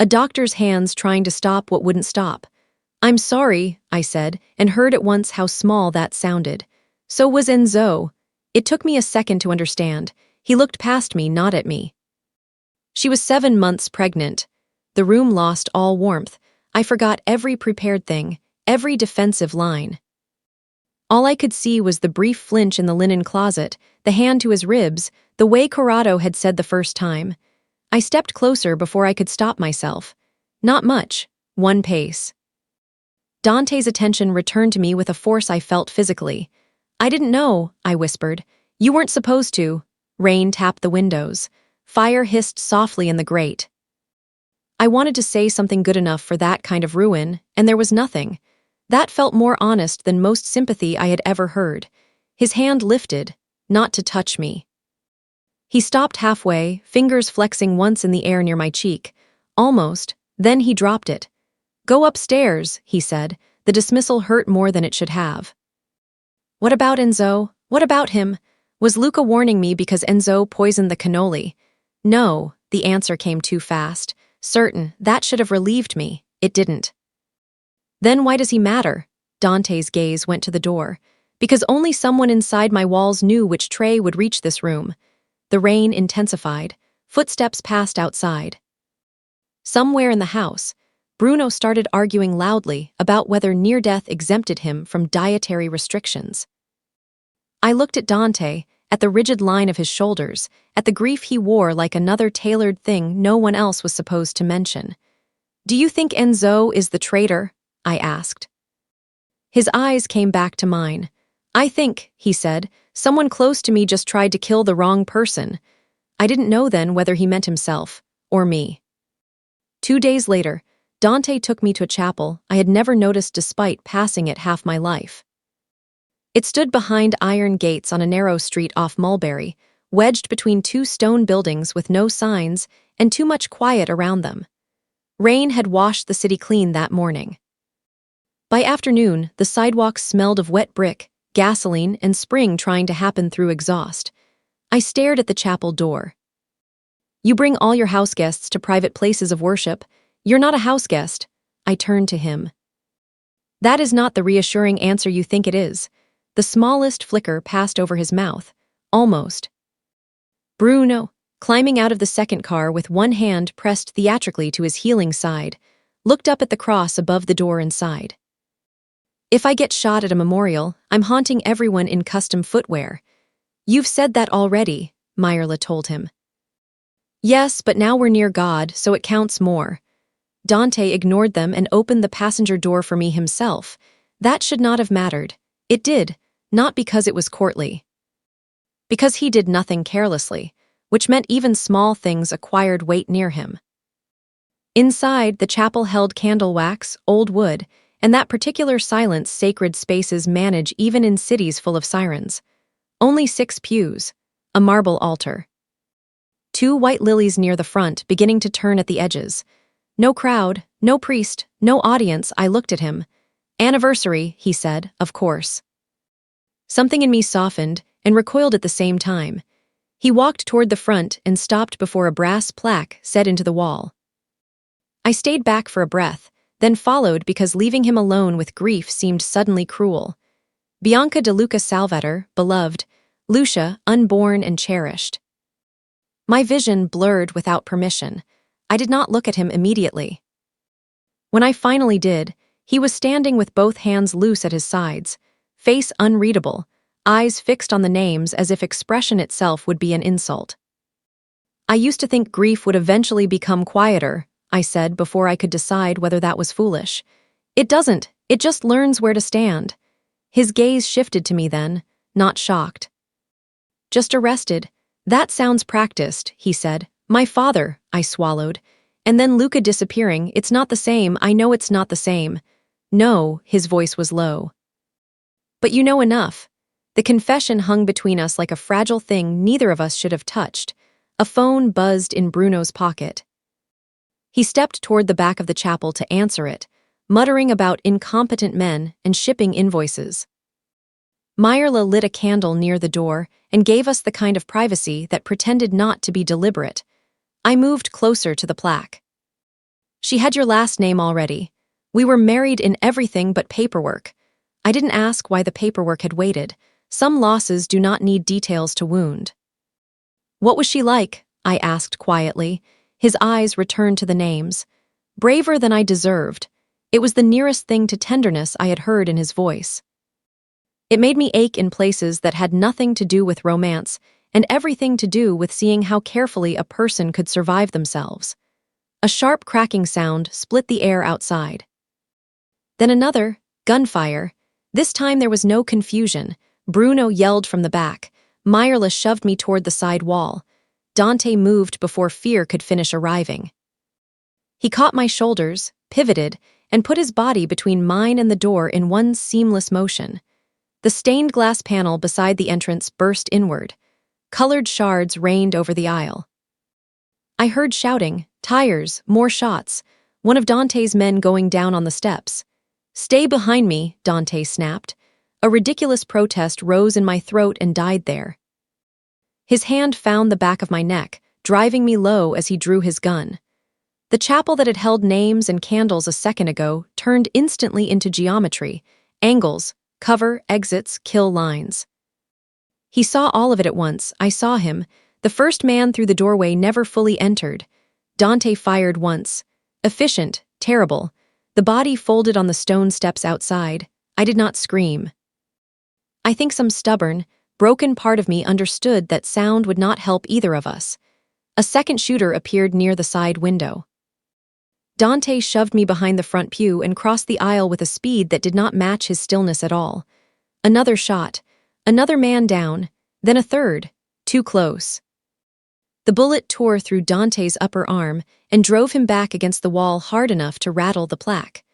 A doctor's hands trying to stop what wouldn't stop. I'm sorry, I said, and heard at once how small that sounded. So was Enzo. It took me a second to understand. He looked past me, not at me. She was 7 months pregnant. The room lost all warmth. I forgot every prepared thing, every defensive line. All I could see was the brief flinch in the linen closet, the hand to his ribs, the way Corrado had said the first time. I stepped closer before I could stop myself. Not much, 1 pace. Dante's attention returned to me with a force I felt physically. I didn't know, I whispered. You weren't supposed to. Rain tapped the windows. Fire hissed softly in the grate. I wanted to say something good enough for that kind of ruin, and there was nothing. That felt more honest than most sympathy I had ever heard. His hand lifted, not to touch me. He stopped halfway, fingers flexing once in the air near my cheek. Almost, then he dropped it. Go upstairs, he said. The dismissal hurt more than it should have. What about Enzo? What about him? Was Luca warning me because Enzo poisoned the cannoli? No, the answer came too fast. Certain, that should have relieved me. It didn't. Then why does he matter? Dante's gaze went to the door. Because only someone inside my walls knew which tray would reach this room. The rain intensified. Footsteps passed outside. Somewhere in the house, Bruno started arguing loudly about whether near-death exempted him from dietary restrictions. I looked at Dante, at the rigid line of his shoulders, at the grief he wore like another tailored thing no one else was supposed to mention. Do you think Enzo is the traitor? I asked. His eyes came back to mine. I think, he said, someone close to me just tried to kill the wrong person. I didn't know then whether he meant himself, or me. 2 days later, Dante took me to a chapel I had never noticed despite passing it half my life. It stood behind iron gates on a narrow street off Mulberry, wedged between 2 stone buildings with no signs and too much quiet around them. Rain had washed the city clean that morning. By afternoon, the sidewalks smelled of wet brick, gasoline, and spring trying to happen through exhaust. I stared at the chapel door. You bring all your house guests to private places of worship. You're not a house guest. I turned to him. That is not the reassuring answer you think it is. The smallest flicker passed over his mouth. Almost. Bruno, climbing out of the second car with one hand pressed theatrically to his healing side, looked up at the cross above the door inside. If I get shot at a memorial, I'm haunting everyone in custom footwear. You've said that already, Myrla told him. Yes, but now we're near God, so it counts more. Dante ignored them and opened the passenger door for me himself. That should not have mattered. It did, not because it was courtly. Because he did nothing carelessly, which meant even small things acquired weight near him. Inside, the chapel held candle wax, old wood, and that particular silence sacred spaces manage even in cities full of sirens. Only 6 pews, a marble altar. 2 white lilies near the front, beginning to turn at the edges. No crowd, no priest, no audience. I looked at him. Anniversary, he said, of course. Something in me softened and recoiled at the same time. He walked toward the front and stopped before a brass plaque set into the wall. I stayed back for a breath, then followed because leaving him alone with grief seemed suddenly cruel. Bianca de Luca Salvator, beloved, Lucia, unborn and cherished. My vision blurred without permission. I did not look at him immediately. When I finally did, he was standing with both hands loose at his sides, face unreadable, eyes fixed on the names as if expression itself would be an insult. I used to think grief would eventually become quieter, I said before I could decide whether that was foolish. It doesn't, it just learns where to stand. His gaze shifted to me then, not shocked. Just arrested. That sounds practiced, he said. My father, I swallowed. And then Luca disappearing. It's not the same, I know it's not the same. No, his voice was low. But you know enough. The confession hung between us like a fragile thing neither of us should have touched. A phone buzzed in Bruno's pocket. He stepped toward the back of the chapel to answer it, muttering about incompetent men and shipping invoices. Myrla lit a candle near the door and gave us the kind of privacy that pretended not to be deliberate. I moved closer to the plaque. She had your last name already. We were married in everything but paperwork. I didn't ask why the paperwork had waited. Some losses do not need details to wound. What was she like? I asked quietly. His eyes returned to the names. Braver than I deserved. It was the nearest thing to tenderness I had heard in his voice. It made me ache in places that had nothing to do with romance and everything to do with seeing how carefully a person could survive themselves. A sharp cracking sound split the air outside. Then another, gunfire. This time there was no confusion. Bruno yelled from the back. Myrla shoved me toward the side wall. Dante moved before fear could finish arriving. He caught my shoulders, pivoted, and put his body between mine and the door in one seamless motion. The stained glass panel beside the entrance burst inward. Colored shards rained over the aisle. I heard shouting, tires, more shots, one of Dante's men going down on the steps. Stay behind me, Dante snapped. A ridiculous protest rose in my throat and died there. His hand found the back of my neck, driving me low as he drew his gun. The chapel that had held names and candles a second ago turned instantly into geometry, angles, cover, exits, kill lines. He saw all of it at once. I saw him. The first man through the doorway never fully entered. Dante fired once. Efficient, terrible. The body folded on the stone steps outside. I did not scream. I think some stubborn, broken part of me understood that sound would not help either of us. A second shooter appeared near the side window. Dante shoved me behind the front pew and crossed the aisle with a speed that did not match his stillness at all. Another shot. Another man down. Then a third. Too close. The bullet tore through Dante's upper arm and drove him back against the wall hard enough to rattle the plaque.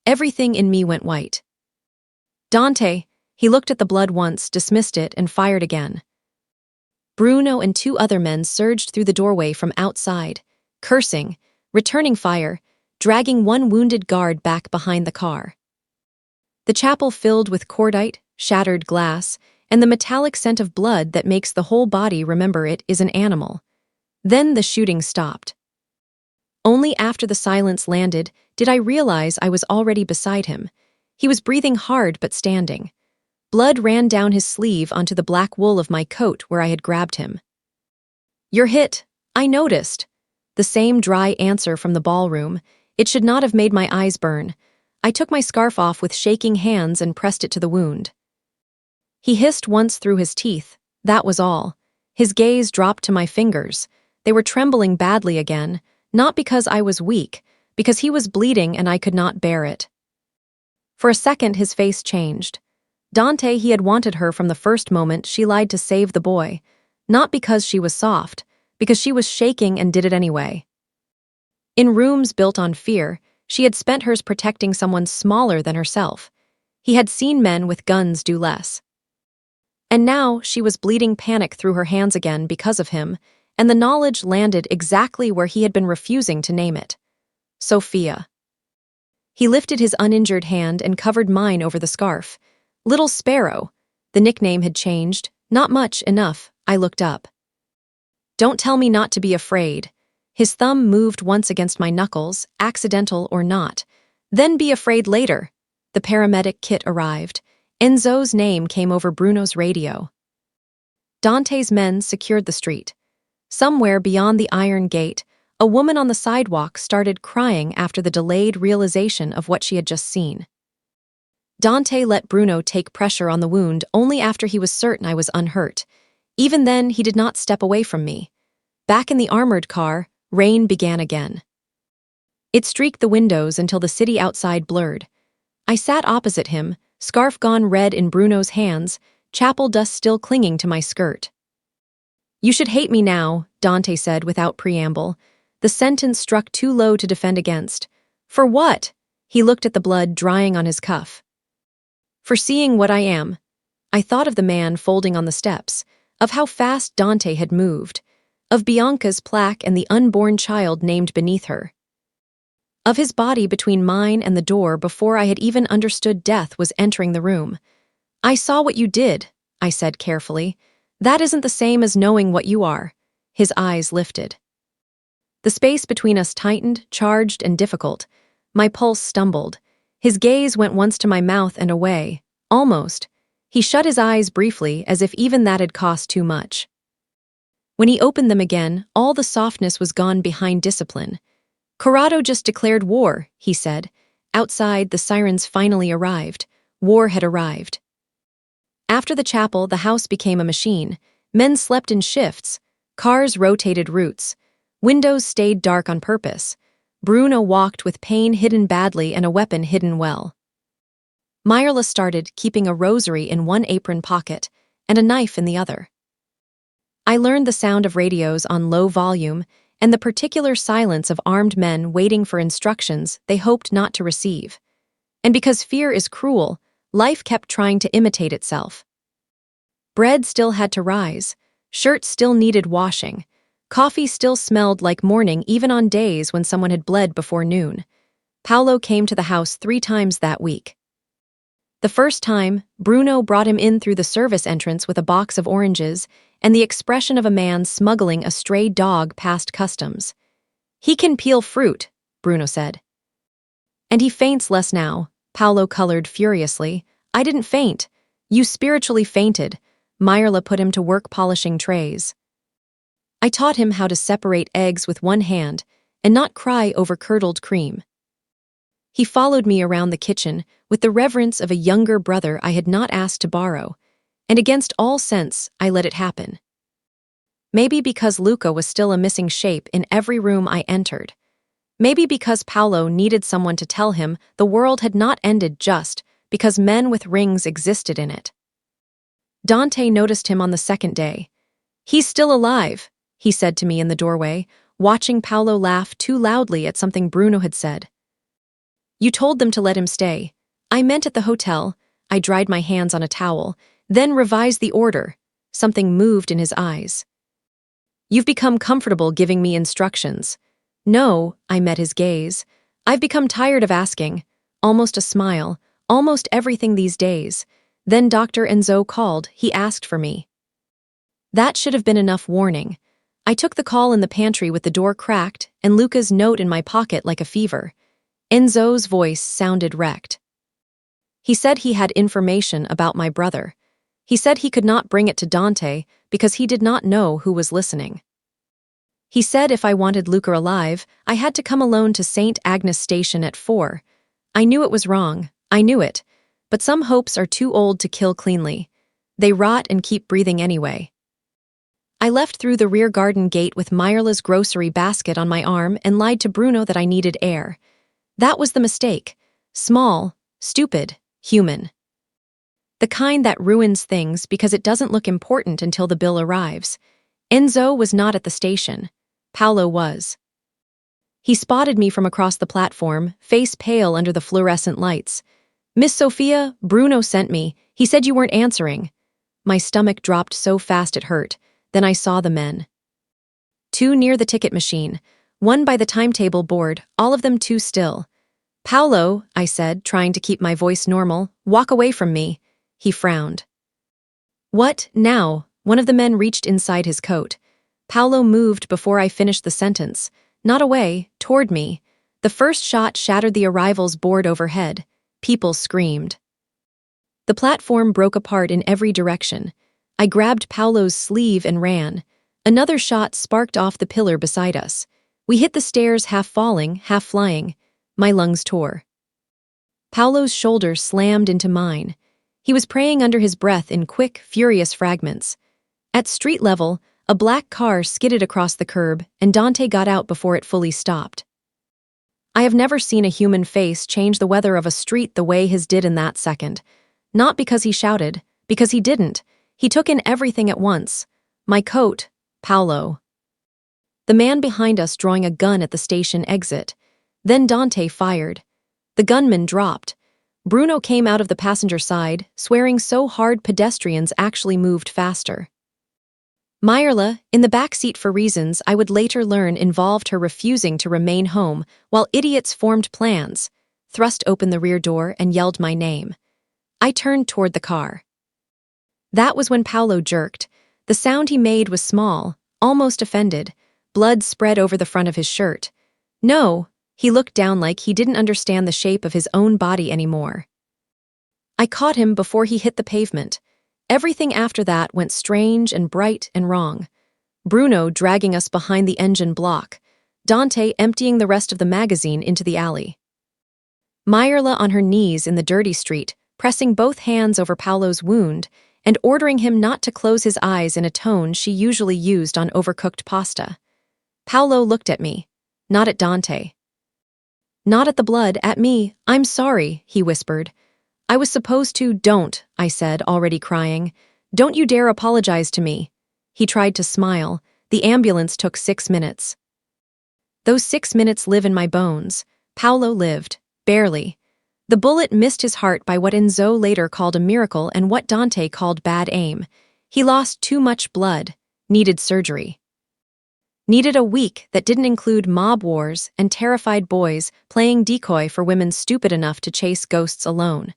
Everything in me went white. Dante, he looked at the blood once, dismissed it, and fired again. Bruno and 2 other men surged through the doorway from outside, cursing, returning fire, dragging one wounded guard back behind the car. The chapel filled with cordite, shattered glass, and the metallic scent of blood that makes the whole body remember it is an animal. Then the shooting stopped. Only after the silence landed did I realize I was already beside him. He was breathing hard but standing. Blood ran down his sleeve onto the black wool of my coat where I had grabbed him. "You're hit. I noticed." The same dry answer from the ballroom. It should not have made my eyes burn. I took my scarf off with shaking hands and pressed it to the wound. He hissed once through his teeth. That was all. His gaze dropped to my fingers. They were trembling badly again, not because I was weak, because he was bleeding and I could not bear it. For a second, his face changed. Dante, he had wanted her from the first moment she lied to save the boy, not because she was soft, because she was shaking and did it anyway. In rooms built on fear, she had spent hers protecting someone smaller than herself. He had seen men with guns do less. And now she was bleeding panic through her hands again because of him, and the knowledge landed exactly where he had been refusing to name it. Sophia. He lifted his uninjured hand and covered mine over the scarf. Little Sparrow. The nickname had changed. Not much, enough. I looked up. Don't tell me not to be afraid. His thumb moved once against my knuckles, accidental or not. Then be afraid later. The paramedic kit arrived. Enzo's name came over Bruno's radio. Dante's men secured the street. Somewhere beyond the iron gate, a woman on the sidewalk started crying after the delayed realization of what she had just seen. Dante let Bruno take pressure on the wound only after he was certain I was unhurt. Even then, he did not step away from me. Back in the armored car, rain began again. It streaked the windows until the city outside blurred. I sat opposite him, scarf gone red in Bruno's hands, chapel dust still clinging to my skirt. You should hate me now, Dante said without preamble. The sentence struck too low to defend against. For what? He looked at the blood drying on his cuff. For seeing what I am. I thought of the man folding on the steps, of how fast Dante had moved, of Bianca's plaque and the unborn child named beneath her. Of his body between mine and the door before I had even understood death was entering the room. I saw what you did, I said carefully. That isn't the same as knowing what you are. His eyes lifted. The space between us tightened, charged and difficult. My pulse stumbled. His gaze went once to my mouth and away, almost. He shut his eyes briefly, as if even that had cost too much. When he opened them again, all the softness was gone behind discipline. Corrado just declared war, he said. Outside, the sirens finally arrived. War had arrived. After the chapel, the house became a machine. Men slept in shifts. Cars rotated routes. Windows stayed dark on purpose. Bruno walked with pain hidden badly and a weapon hidden well. Myrla started, keeping a rosary in one apron pocket and a knife in the other. I learned the sound of radios on low volume and the particular silence of armed men waiting for instructions they hoped not to receive. And because fear is cruel, life kept trying to imitate itself. Bread still had to rise, shirts still needed washing, coffee still smelled like morning even on days when someone had bled before noon. Paolo came to the house 3 times that week. The first time, Bruno brought him in through the service entrance with a box of oranges and the expression of a man smuggling a stray dog past customs. He can peel fruit, Bruno said. And he faints less now, Paolo colored furiously. I didn't faint. You spiritually fainted. Myrla put him to work polishing trays. I taught him how to separate eggs with one hand and not cry over curdled cream. He followed me around the kitchen with the reverence of a younger brother I had not asked to borrow, and against all sense, I let it happen. Maybe because Luca was still a missing shape in every room I entered. Maybe because Paolo needed someone to tell him the world had not ended just because men with rings existed in it. Dante noticed him on the second day. He's still alive, he said to me in the doorway, watching Paolo laugh too loudly at something Bruno had said. You told them to let him stay. I meant at the hotel. I dried my hands on a towel, then revised the order. Something moved in his eyes. You've become comfortable giving me instructions. No, I met his gaze. I've become tired of asking. Almost a smile, almost everything these days. Then Dr. Enzo called. He asked for me. That should have been enough warning. I took the call in the pantry with the door cracked and Luca's note in my pocket like a fever. Enzo's voice sounded wrecked. He said he had information about my brother. He said he could not bring it to Dante because he did not know who was listening. He said if I wanted Luca alive, I had to come alone to St. Agnes Station at 4. I knew it was wrong. I knew it. But some hopes are too old to kill cleanly. They rot and keep breathing anyway. I left through the rear garden gate with Myrla's grocery basket on my arm and lied to Bruno that I needed air. That was the mistake. Small, stupid, human. The kind that ruins things because it doesn't look important until the bill arrives. Enzo was not at the station. Paolo was. He spotted me from across the platform, face pale under the fluorescent lights. "Miss Sophia, Bruno sent me. He said you weren't answering." My stomach dropped so fast it hurt. Then I saw the men. Two near the ticket machine, one by the timetable board, all of them too still. "Paolo," I said, trying to keep my voice normal, "walk away from me." He frowned. "What, now?" One of the men reached inside his coat. Paolo moved before I finished the sentence. Not away, toward me. The first shot shattered the arrivals board overhead. People screamed. The platform broke apart in every direction. I grabbed Paolo's sleeve and ran. Another shot sparked off the pillar beside us. We hit the stairs half falling, half flying. My lungs tore. Paolo's shoulder slammed into mine. He was praying under his breath in quick, furious fragments. At street level, a black car skidded across the curb, and Dante got out before it fully stopped. I have never seen a human face change the weather of a street the way his did in that second. Not because he shouted, because he didn't. He took in everything at once. My coat, Paolo. The man behind us drawing a gun at the station exit. Then Dante fired. The gunman dropped. Bruno came out of the passenger side, swearing so hard pedestrians actually moved faster. Myrla, in the back seat for reasons I would later learn involved her refusing to remain home while idiots formed plans, thrust open the rear door and yelled my name. I turned toward the car. That was when Paolo jerked. The sound he made was small, almost offended. Blood spread over the front of his shirt. "No," he looked down like he didn't understand the shape of his own body anymore. I caught him before he hit the pavement. Everything after that went strange and bright and wrong. Bruno dragging us behind the engine block. Dante emptying the rest of the magazine into the alley. Myrla on her knees in the dirty street, pressing both hands over Paolo's wound and ordering him not to close his eyes in a tone she usually used on overcooked pasta. Paolo looked at me, not at Dante. Not at the blood, at me. "I'm sorry," he whispered. "I was supposed to." "Don't," I said, already crying. "Don't you dare apologize to me." He tried to smile. The ambulance took 6 minutes. Those 6 minutes live in my bones. Paolo lived. Barely. The bullet missed his heart by what Enzo later called a miracle and what Dante called bad aim. He lost too much blood. Needed surgery. Needed a week that didn't include mob wars and terrified boys playing decoy for women stupid enough to chase ghosts alone.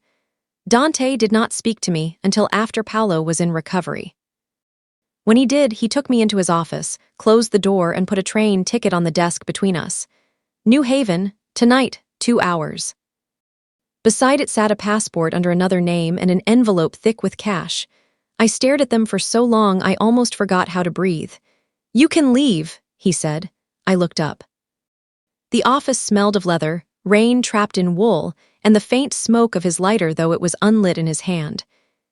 Dante did not speak to me until after Paolo was in recovery. When he did, he took me into his office, closed the door, and put a train ticket on the desk between us. New Haven, tonight, 2 hours. Beside it sat a passport under another name and an envelope thick with cash. I stared at them for so long I almost forgot how to breathe. "You can leave," he said. I looked up. The office smelled of leather, rain trapped in wool, and the faint smoke of his lighter though it was unlit in his hand.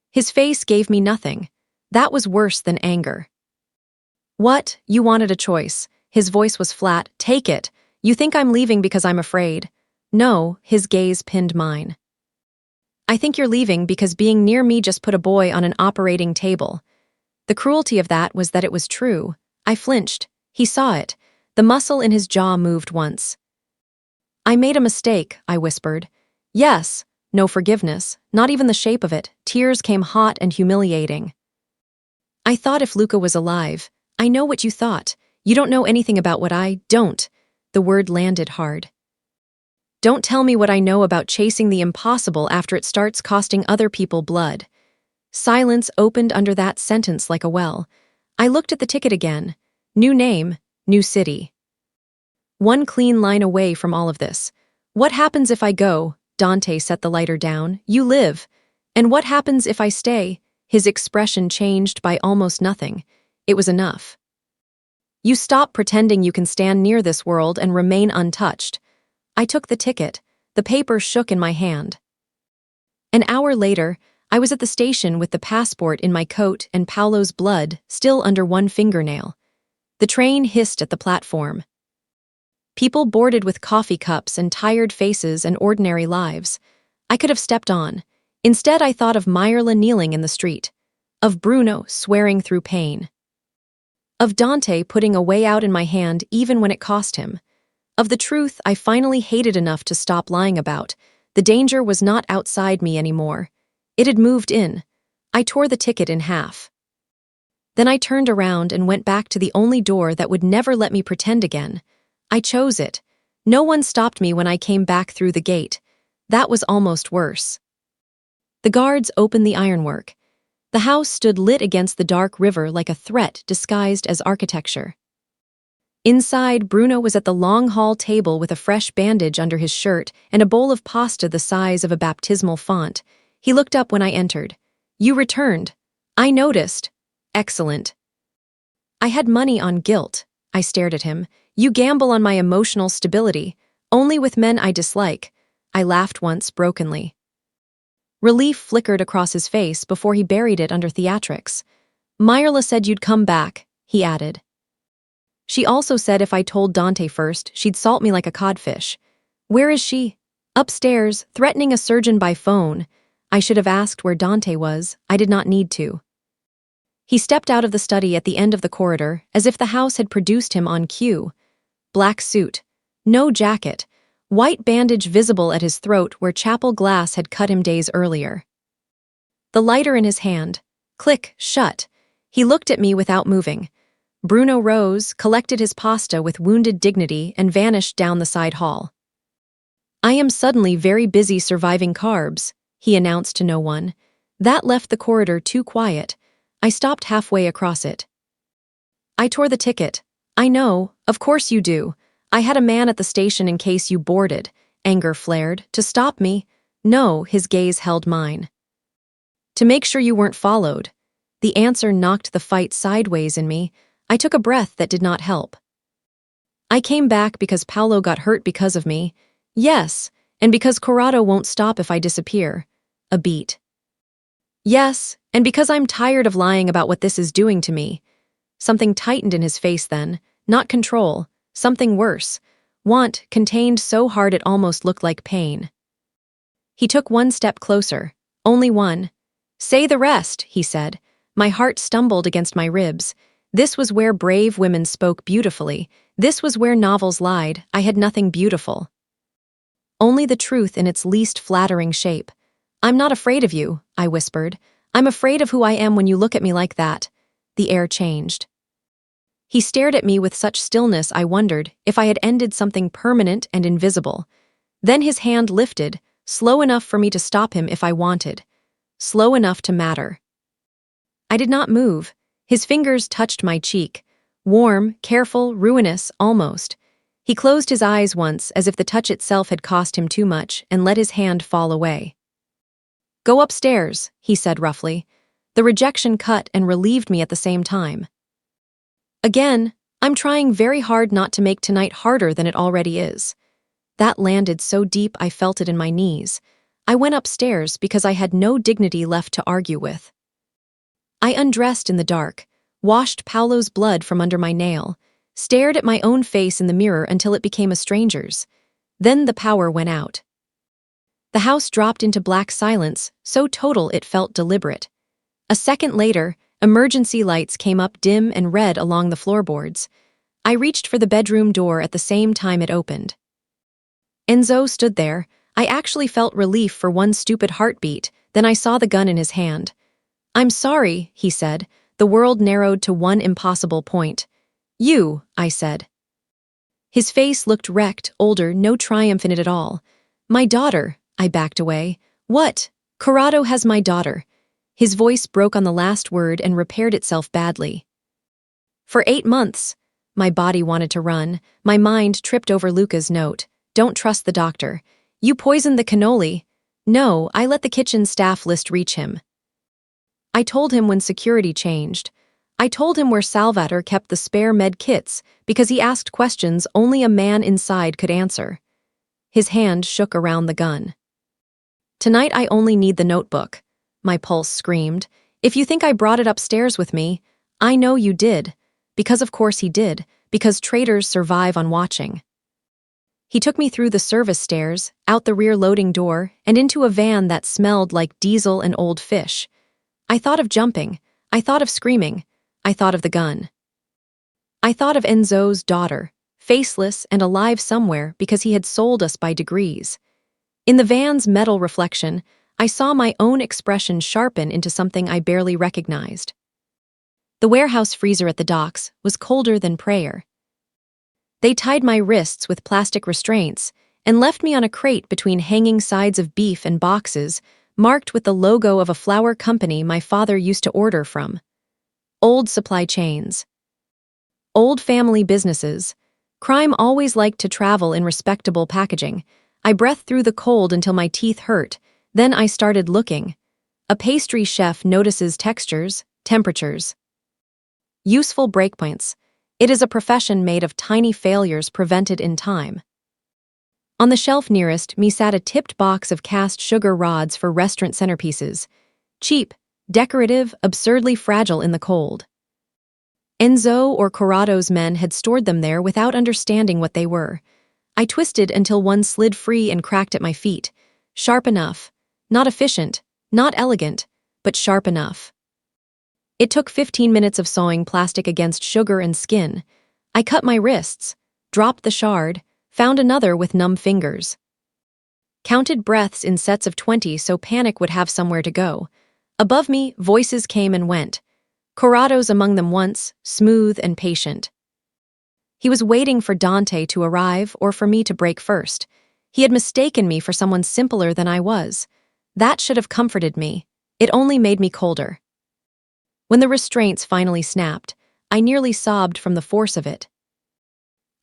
His face gave me nothing. That was worse than anger. "What? You wanted a choice." His voice was flat. "Take it. You think I'm leaving because I'm afraid." "No," his gaze pinned mine. "I think you're leaving because being near me just put a boy on an operating table." The cruelty of that was that it was true. I flinched. He saw it. The muscle in his jaw moved once. "I made a mistake," I whispered. "Yes." No forgiveness, not even the shape of it. Tears came hot and humiliating. "I thought if Luca was alive." "I know what you thought. You don't know anything about what I don't." The word landed hard. "Don't tell me what I know about chasing the impossible after it starts costing other people blood." Silence opened under that sentence like a well. I looked at the ticket again. New name, new city. One clean line away from all of this. "What happens if I go?" Dante set the lighter down. "You live. And what happens if I stay?" His expression changed by almost nothing. It was enough. "You stop pretending you can stand near this world and remain untouched." I took the ticket. The paper shook in my hand. An hour later, I was at the station with the passport in my coat and Paolo's blood still under one fingernail. The train hissed at the platform. People boarded with coffee cups and tired faces and ordinary lives. I could have stepped on. Instead, I thought of Myrla kneeling in the street, of Bruno swearing through pain, of Dante putting a way out in my hand even when it cost him, of the truth I finally hated enough to stop lying about. The danger was not outside me anymore. It had moved in. I tore the ticket in half. Then I turned around and went back to the only door that would never let me pretend again. I chose it. No one stopped me when I came back through the gate. That was almost worse. The guards opened the ironwork. The house stood lit against the dark river like a threat disguised as architecture. Inside, Bruno was at the long hall table with a fresh bandage under his shirt and a bowl of pasta the size of a baptismal font. He looked up when I entered. "You returned. I noticed." "Excellent." "I had money on guilt." I stared at him. "You gamble on my emotional stability, only with men I dislike." I laughed once brokenly. Relief flickered across his face before he buried it under theatrics. "Myrla said you'd come back," he added. "She also said if I told Dante first, she'd salt me like a codfish." "Where is she?" "Upstairs, threatening a surgeon by phone." I should have asked where Dante was. I did not need to. He stepped out of the study at the end of the corridor, as if the house had produced him on cue. Black suit. No jacket. White bandage visible at his throat where chapel glass had cut him days earlier. The lighter in his hand. Click, shut. He looked at me without moving. Bruno rose, collected his pasta with wounded dignity, and vanished down the side hall. "I am suddenly very busy surviving carbs," he announced to no one. That left the corridor too quiet. I stopped halfway across it. "I tore the ticket." "I know, of course you do. I had a man at the station in case you boarded." Anger flared. "To stop me?" "No," his gaze held mine. "To make sure you weren't followed." The answer knocked the fight sideways in me. I took a breath that did not help. "I came back because Paolo got hurt because of me." "Yes, and because Corrado won't stop if I disappear." A beat. "Yes, and because I'm tired of lying about what this is doing to me." Something tightened in his face then. Not control. Something worse. Want, contained so hard it almost looked like pain. He took one step closer. Only one. "Say the rest," he said. My heart stumbled against my ribs. This was where brave women spoke beautifully. This was where novels lied. I had nothing beautiful. Only the truth in its least flattering shape. "I'm not afraid of you," I whispered. "I'm afraid of who I am when you look at me like that." The air changed. He stared at me with such stillness I wondered if I had ended something permanent and invisible. Then his hand lifted, slow enough for me to stop him if I wanted. Slow enough to matter. I did not move. His fingers touched my cheek. Warm, careful, ruinous, almost. He closed his eyes once as if the touch itself had cost him too much and let his hand fall away. "Go upstairs," he said roughly. The rejection cut and relieved me at the same time. Again, I'm trying very hard not to make tonight harder than it already is. That landed so deep I felt it in my knees. I went upstairs because I had no dignity left to argue with. I undressed in the dark, washed Paolo's blood from under my nail, stared at my own face in the mirror until it became a stranger's. Then the power went out. The house dropped into black silence, so total it felt deliberate. A second later, emergency lights came up dim and red along the floorboards. I reached for the bedroom door at the same time it opened. Enzo stood there. I actually felt relief for one stupid heartbeat, then I saw the gun in his hand. "I'm sorry," he said. The world narrowed to one impossible point. "You," I said. His face looked wrecked, older, no triumph in it at all. "My daughter," I backed away. "What? Corrado has my daughter." His voice broke on the last word and repaired itself badly. "For 8 months." My body wanted to run. My mind tripped over Luca's note. "Don't trust the doctor. You poisoned the cannoli." "No, I let the kitchen staff list reach him." I told him when security changed. I told him where Salvatore kept the spare med kits because he asked questions only a man inside could answer. His hand shook around the gun. "Tonight I only need the notebook," my pulse screamed. "If you think I brought it upstairs with me, I know you did. Because of course he did, because traitors survive on watching." He took me through the service stairs, out the rear loading door, and into a van that smelled like diesel and old fish. I thought of jumping. I thought of screaming. I thought of the gun. I thought of Enzo's daughter, faceless and alive somewhere because he had sold us by degrees. In the van's metal reflection, I saw my own expression sharpen into something I barely recognized. The warehouse freezer at the docks was colder than prayer. They tied my wrists with plastic restraints and left me on a crate between hanging sides of beef and boxes marked with the logo of a flour company my father used to order from. Old supply chains. Old family businesses. Crime always liked to travel in respectable packaging. I breathed through the cold until my teeth hurt. Then I started looking. A pastry chef notices textures, temperatures. Useful breakpoints. It is a profession made of tiny failures prevented in time. On the shelf nearest me sat a tipped box of cast sugar rods for restaurant centerpieces. Cheap, decorative, absurdly fragile in the cold. Enzo or Corrado's men had stored them there without understanding what they were. I twisted until one slid free and cracked at my feet. Sharp enough. Not efficient, not elegant, but sharp enough. It took 15 minutes of sawing plastic against sugar and skin. I cut my wrists, dropped the shard, found another with numb fingers. Counted breaths in sets of 20 so panic would have somewhere to go. Above me, voices came and went. Corrado's among them once, smooth and patient. He was waiting for Dante to arrive or for me to break first. He had mistaken me for someone simpler than I was. That should have comforted me. It only made me colder. When the restraints finally snapped, I nearly sobbed from the force of it.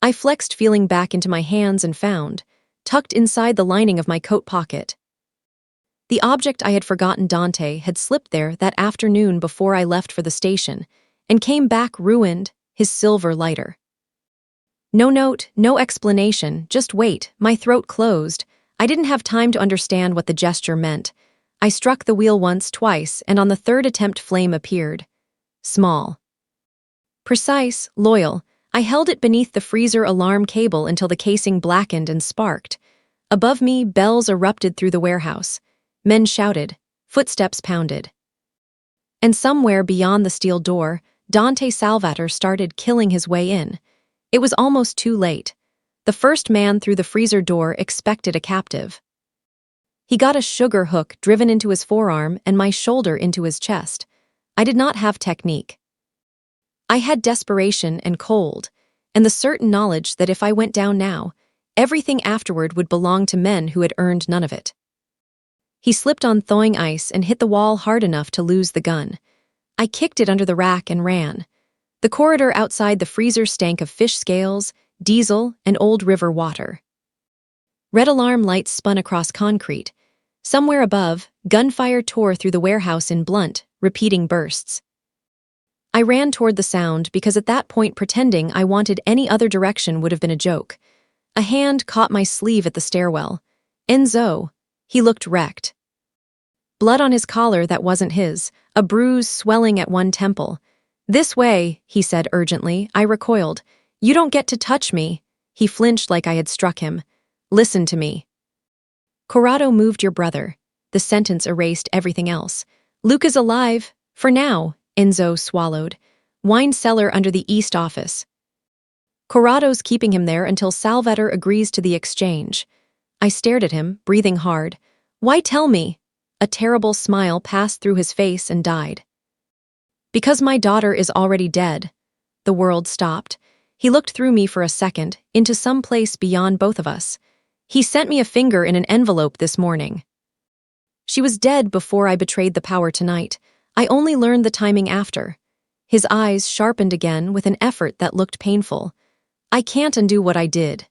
I flexed feeling back into my hands and found, tucked inside the lining of my coat pocket. The object I had forgotten Dante had slipped there that afternoon before I left for the station, and came back ruined, his silver lighter. No note, no explanation, just wait. My throat closed. I didn't have time to understand what the gesture meant. I struck the wheel once, twice, and on the third attempt flame appeared. Small. Precise, loyal. I held it beneath the freezer alarm cable until the casing blackened and sparked. Above me, bells erupted through the warehouse. Men shouted. Footsteps pounded. And somewhere beyond the steel door, Dante Salvator started killing his way in. It was almost too late. The first man through the freezer door expected a captive. He got a sugar hook driven into his forearm and my shoulder into his chest. I did not have technique. I had desperation and cold, and the certain knowledge that if I went down now, everything afterward would belong to men who had earned none of it. He slipped on thawing ice and hit the wall hard enough to lose the gun. I kicked it under the rack and ran. The corridor outside the freezer stank of fish scales, diesel, and old river water. Red alarm lights spun across concrete. Somewhere above, gunfire tore through the warehouse in blunt, repeating bursts. I ran toward the sound because at that point pretending I wanted any other direction would have been a joke. A hand caught my sleeve at the stairwell. Enzo. He looked wrecked. Blood on his collar that wasn't his, a bruise swelling at one temple. "This way," he said urgently. I recoiled. "You don't get to touch me." He flinched like I had struck him. "Listen to me. Corrado moved your brother." The sentence erased everything else. "Luke is alive. For now," Enzo swallowed. "Wine cellar under the East office. Corrado's keeping him there until Salvator agrees to the exchange." I stared at him, breathing hard. "Why tell me?" A terrible smile passed through his face and died. "Because my daughter is already dead." The world stopped. He looked through me for a second, into some place beyond both of us. "He sent me a finger in an envelope this morning. She was dead before I betrayed the power tonight. I only learned the timing after." His eyes sharpened again with an effort that looked painful. "I can't undo what I did.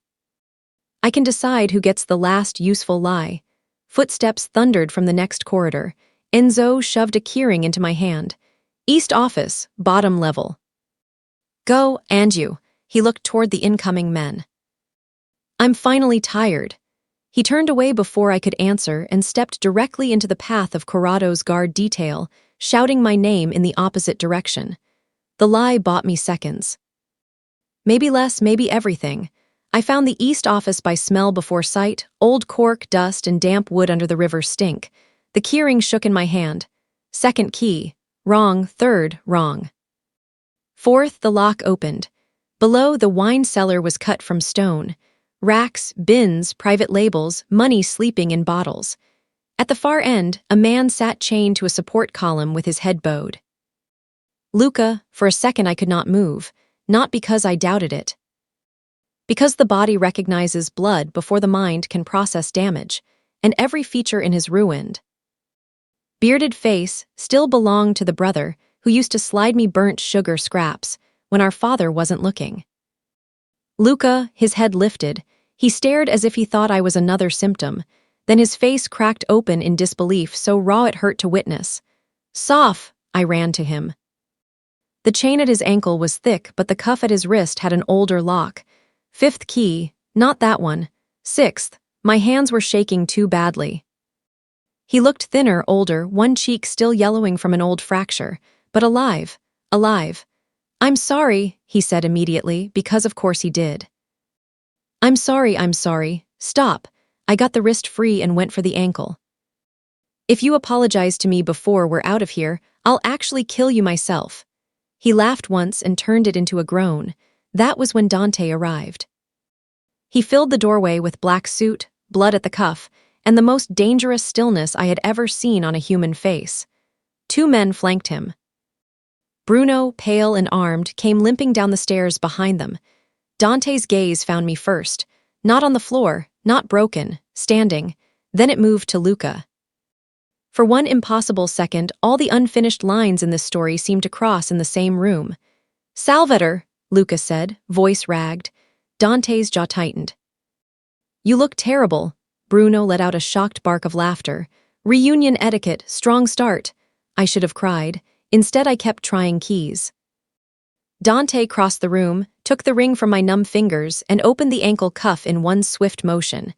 I can decide who gets the last useful lie." Footsteps thundered from the next corridor. Enzo shoved a keyring into my hand. "East office, bottom level." "Go, and you." He looked toward the incoming men. "I'm finally tired." He turned away before I could answer and stepped directly into the path of Corrado's guard detail, shouting my name in the opposite direction. The lie bought me seconds. Maybe less, maybe everything. I found the east office by smell before sight, old cork, dust, and damp wood under the river stink. The keyring shook in my hand. Second key. Wrong. Third. Wrong. Fourth, the lock opened. Below, the wine cellar was cut from stone. Racks, bins, private labels, money sleeping in bottles. At the far end, a man sat chained to a support column with his head bowed. Luca, for a second I could not move, not because I doubted it. Because the body recognizes blood before the mind can process damage, and every feature in his ruined. Bearded face still belonged to the brother who used to slide me burnt sugar scraps when our father wasn't looking. Luca, his head lifted, he stared as if he thought I was another symptom, then his face cracked open in disbelief so raw it hurt to witness. "Soph!" I ran to him. The chain at his ankle was thick, but the cuff at his wrist had an older lock. Fifth key, not that one. Sixth, my hands were shaking too badly. He looked thinner, older, one cheek still yellowing from an old fracture, but alive, alive. "I'm sorry," he said immediately, because of course he did. I'm sorry. Stop." I got the wrist free and went for the ankle. "If you apologize to me before we're out of here, I'll actually kill you myself." He laughed once and turned it into a groan. That was when Dante arrived. He filled the doorway with black suit, blood at the cuff, and the most dangerous stillness I had ever seen on a human face. Two men flanked him. Bruno, pale and armed, came limping down the stairs behind them. Dante's gaze found me first, not on the floor, not broken, standing. Then it moved to Luca. For one impossible second, all the unfinished lines in this story seemed to cross in the same room. "Salvator," Luca said, voice ragged. Dante's jaw tightened. "You look terrible." Bruno let out a shocked bark of laughter. "Reunion etiquette, strong start." I should have cried. Instead, I kept trying keys. Dante crossed the room, took the ring from my numb fingers, and opened the ankle cuff in one swift motion.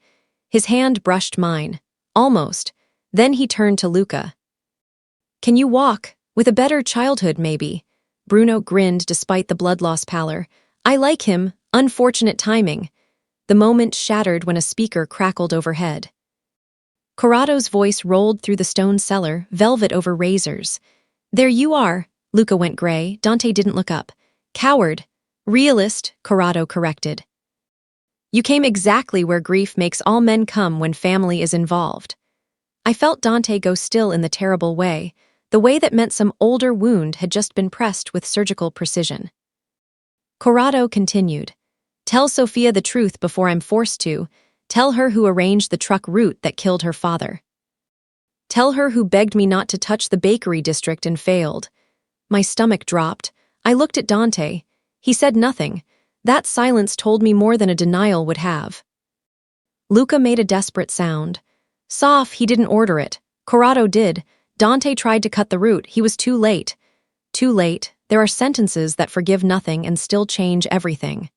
His hand brushed mine. Almost. Then he turned to Luca. "Can you walk? With a better childhood, maybe." Bruno grinned despite the blood-loss pallor. "I like him. Unfortunate timing." The moment shattered when a speaker crackled overhead. Corrado's voice rolled through the stone cellar, velvet over razors. "There you are." Luca went gray. Dante didn't look up. "Coward." "Realist," Corrado corrected. "You came exactly where grief makes all men come when family is involved." I felt Dante go still in the terrible way, the way that meant some older wound had just been pressed with surgical precision. Corrado continued. "Tell Sophia the truth before I'm forced to. Tell her who arranged the truck route that killed her father. Tell her who begged me not to touch the bakery district and failed." My stomach dropped. I looked at Dante. He said nothing. That silence told me more than a denial would have. Luca made a desperate sound. "Soph, he didn't order it. Corrado did. Dante tried to cut the route. He was too late." Too late. There are sentences that forgive nothing and still change everything.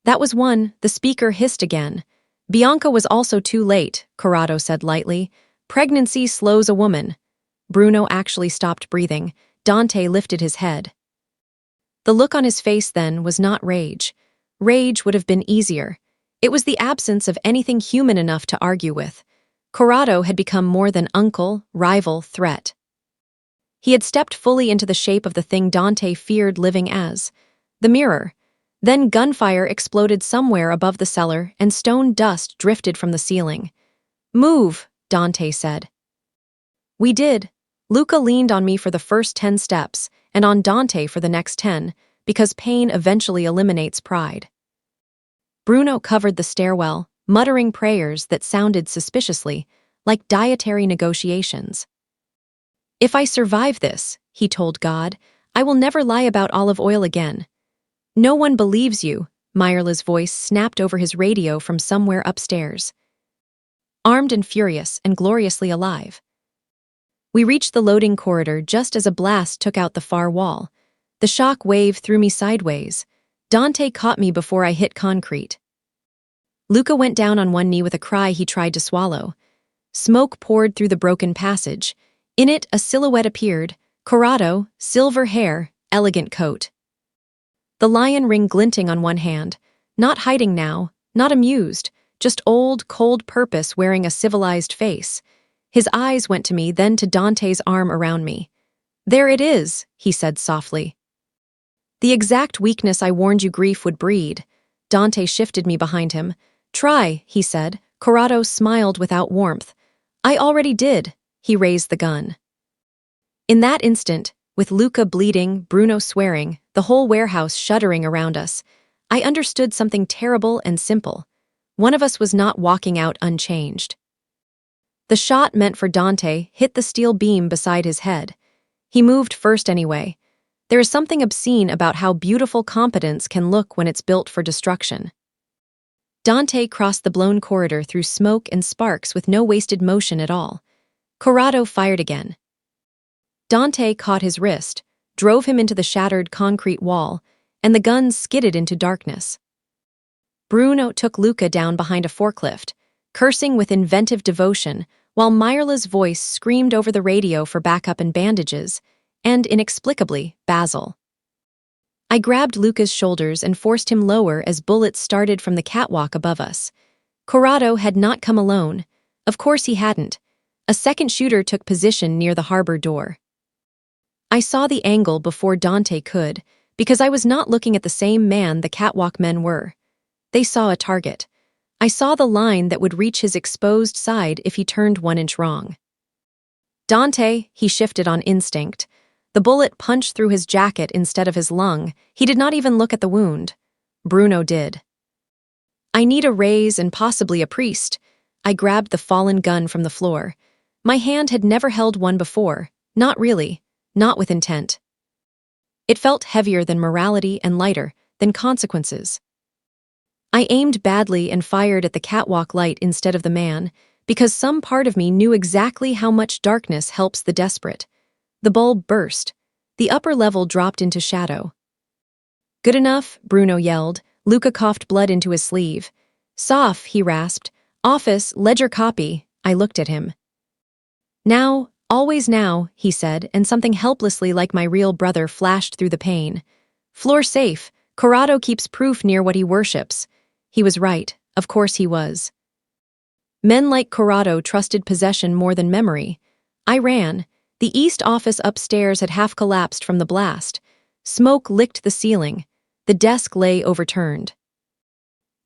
That was one. The speaker hissed again. "Bianca was also too late," Corrado said lightly. "Pregnancy slows a woman." Bruno actually stopped breathing. Dante lifted his head. The look on his face then was not rage. Rage would have been easier. It was the absence of anything human enough to argue with. Corrado had become more than uncle, rival, threat. He had stepped fully into the shape of the thing Dante feared living as. The mirror. Then gunfire exploded somewhere above the cellar and stone dust drifted from the ceiling. "Move," Dante said. We did. Luca leaned on me for the first 10 steps, and on Dante for the next 10, because pain eventually eliminates pride. Bruno covered the stairwell, muttering prayers that sounded suspiciously like dietary negotiations. "If I survive this," he told God, "I will never lie about olive oil again." "No one believes you," Myrla's voice snapped over his radio from somewhere upstairs. Armed and furious and gloriously alive. We reached the loading corridor just as a blast took out the far wall. The shock wave threw me sideways. Dante caught me before I hit concrete. Luca went down on one knee with a cry he tried to swallow. Smoke poured through the broken passage. In it, a silhouette appeared. Corrado, silver hair, elegant coat. The lion ring glinting on one hand. Not hiding now, not amused, just old, cold purpose wearing a civilized face. His eyes went to me, then to Dante's arm around me. "There it is," he said softly. "The exact weakness I warned you grief would breed." Dante shifted me behind him. "Try," he said. Corrado smiled without warmth. "I already did." He raised the gun. In that instant, with Luca bleeding, Bruno swearing, the whole warehouse shuddering around us, I understood something terrible and simple. One of us was not walking out unchanged. The shot meant for Dante hit the steel beam beside his head. He moved first anyway. There is something obscene about how beautiful competence can look when it's built for destruction. Dante crossed the blown corridor through smoke and sparks with no wasted motion at all. Corrado fired again. Dante caught his wrist, drove him into the shattered concrete wall, and the gun skidded into darkness. Bruno took Luca down behind a forklift, cursing with inventive devotion, while Myrla's voice screamed over the radio for backup and bandages, and, inexplicably, Basil. I grabbed Luca's shoulders and forced him lower as bullets started from the catwalk above us. Corrado had not come alone. Of course he hadn't. A second shooter took position near the harbor door. I saw the angle before Dante could, because I was not looking at the same man the catwalk men were. They saw a target. I saw the line that would reach his exposed side if he turned 1 inch wrong. "Dante," he shifted on instinct. The bullet punched through his jacket instead of his lung. He did not even look at the wound. Bruno did. "I need a raise and possibly a priest." I grabbed the fallen gun from the floor. My hand had never held one before. Not really. Not with intent. It felt heavier than morality and lighter than consequences. I aimed badly and fired at the catwalk light instead of the man, because some part of me knew exactly how much darkness helps the desperate. The bulb burst. The upper level dropped into shadow. "Good enough," Bruno yelled. Luca coughed blood into his sleeve. "Sof," he rasped. "Office, ledger copy." I looked at him. "Now, always now," he said, and something helplessly like my real brother flashed through the pain. "Floor safe. Corrado keeps proof near what he worships." He was right. Of course he was. Men like Corrado trusted possession more than memory. I ran. The east office upstairs had half collapsed from the blast. Smoke licked the ceiling. The desk lay overturned.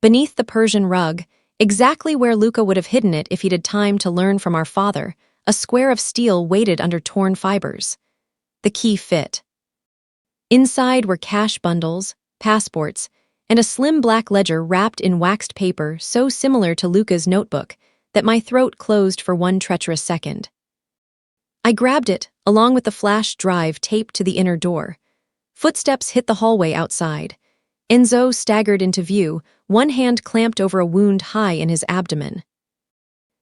Beneath the Persian rug, exactly where Luca would have hidden it if he'd had time to learn from our father, a square of steel waited under torn fibers. The key fit. Inside were cash bundles, passports, and a slim black ledger wrapped in waxed paper so similar to Luca's notebook that my throat closed for one treacherous second. I grabbed it, along with the flash drive taped to the inner door. Footsteps hit the hallway outside. Enzo staggered into view, one hand clamped over a wound high in his abdomen.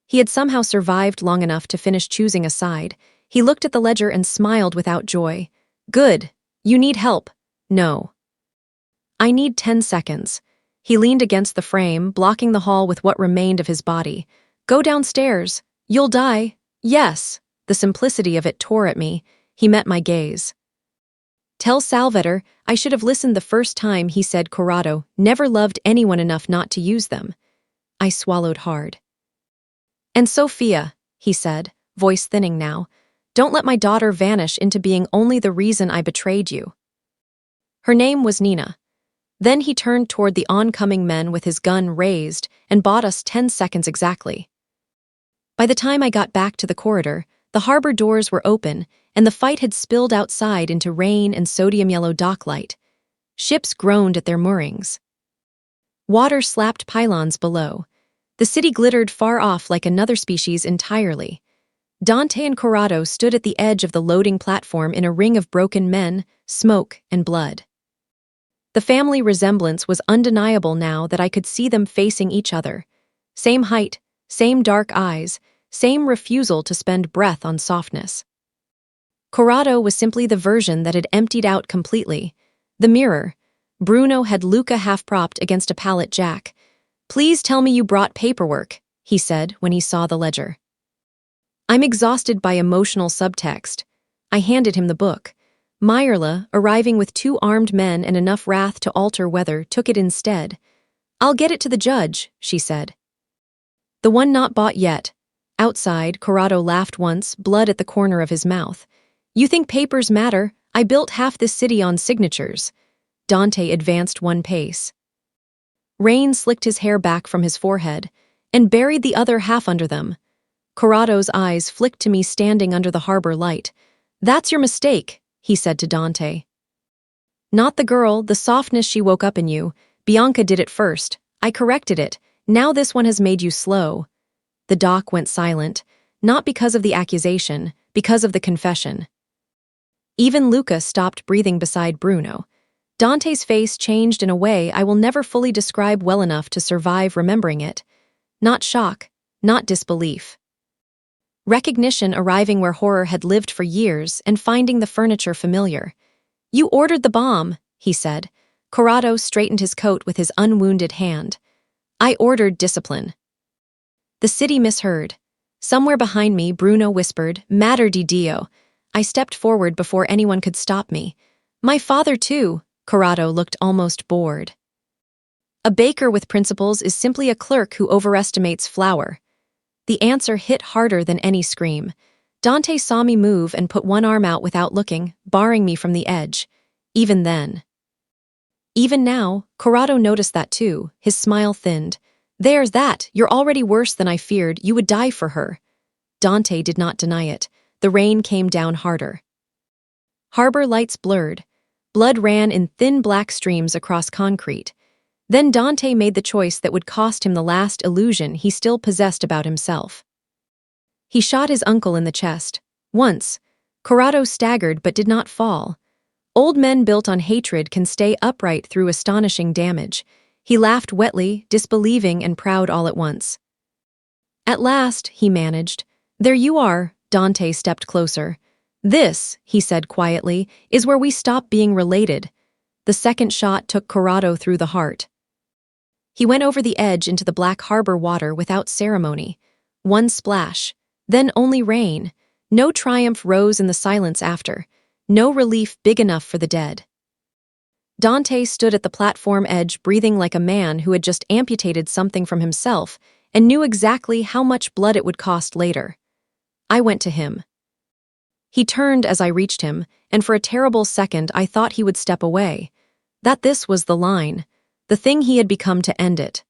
He had somehow survived long enough to finish choosing a side. He looked at the ledger and smiled without joy. "Good. You need help." "No." "I need 10 seconds. He leaned against the frame, blocking the hall with what remained of his body. "Go downstairs. You'll die." "Yes." The simplicity of it tore at me. He met my gaze. "Tell Salvator I should have listened the first time he said Corrado never loved anyone enough not to use them." I swallowed hard. "And Sophia," he said, voice thinning now, "don't let my daughter vanish into being only the reason I betrayed you." Her name was Nina. Then he turned toward the oncoming men with his gun raised and bought us 10 seconds exactly. By the time I got back to the corridor, the harbor doors were open, and the fight had spilled outside into rain and sodium-yellow docklight. Ships groaned at their moorings. Water slapped pylons below. The city glittered far off like another species entirely. Dante and Corrado stood at the edge of the loading platform in a ring of broken men, smoke, and blood. The family resemblance was undeniable now that I could see them facing each other. Same height, same dark eyes, same refusal to spend breath on softness. Corrado was simply the version that had emptied out completely. The mirror. Bruno had Luca half-propped against a pallet jack. Please tell me you brought paperwork, he said when he saw the ledger. I'm exhausted by emotional subtext. I handed him the book. Myrla, arriving with 2 armed men and enough wrath to alter weather, took it instead. I'll get it to the judge, she said. The one not bought yet. Outside, Corrado laughed once, blood at the corner of his mouth. You think papers matter? I built half this city on signatures. Dante advanced 1 pace. Rain slicked his hair back from his forehead and buried the other half under them. Corrado's eyes flicked to me standing under the harbor light. That's your mistake, he said to Dante. Not the girl, the softness she woke up in you. Bianca did it first. I corrected it. Now this one has made you slow. The doc went silent, not because of the accusation, because of the confession. Even Luca stopped breathing beside Bruno. Dante's face changed in a way I will never fully describe well enough to survive remembering it. Not shock, not disbelief. Recognition arriving where horror had lived for years and finding the furniture familiar. You ordered the bomb, he said. Corrado straightened his coat with his unwounded hand. I ordered discipline. The city misheard. Somewhere behind me, Bruno whispered, Mater di Dio. I stepped forward before anyone could stop me. My father, too. Corrado looked almost bored. A baker with principles is simply a clerk who overestimates flour. The answer hit harder than any scream. Dante saw me move and put 1 arm out without looking, barring me from the edge. Even then. Even now, Corrado noticed that too. His smile thinned. There's that. You're already worse than I feared. You would die for her. Dante did not deny it. The rain came down harder. Harbor lights blurred. Blood ran in thin black streams across concrete. Then Dante made the choice that would cost him the last illusion he still possessed about himself. He shot his uncle in the chest. Once. Corrado staggered but did not fall. Old men built on hatred can stay upright through astonishing damage. He laughed wetly, disbelieving and proud all at once. At last, he managed. There you are. Dante stepped closer. This, he said quietly, is where we stop being related. The second shot took Corrado through the heart. He went over the edge into the black harbor water without ceremony. 1 splash, then only rain. No triumph rose in the silence after. No relief big enough for the dead. Dante stood at the platform edge breathing like a man who had just amputated something from himself and knew exactly how much blood it would cost later. I went to him. He turned as I reached him, and for a terrible second I thought he would step away. That this was the line, the thing he had become to end it.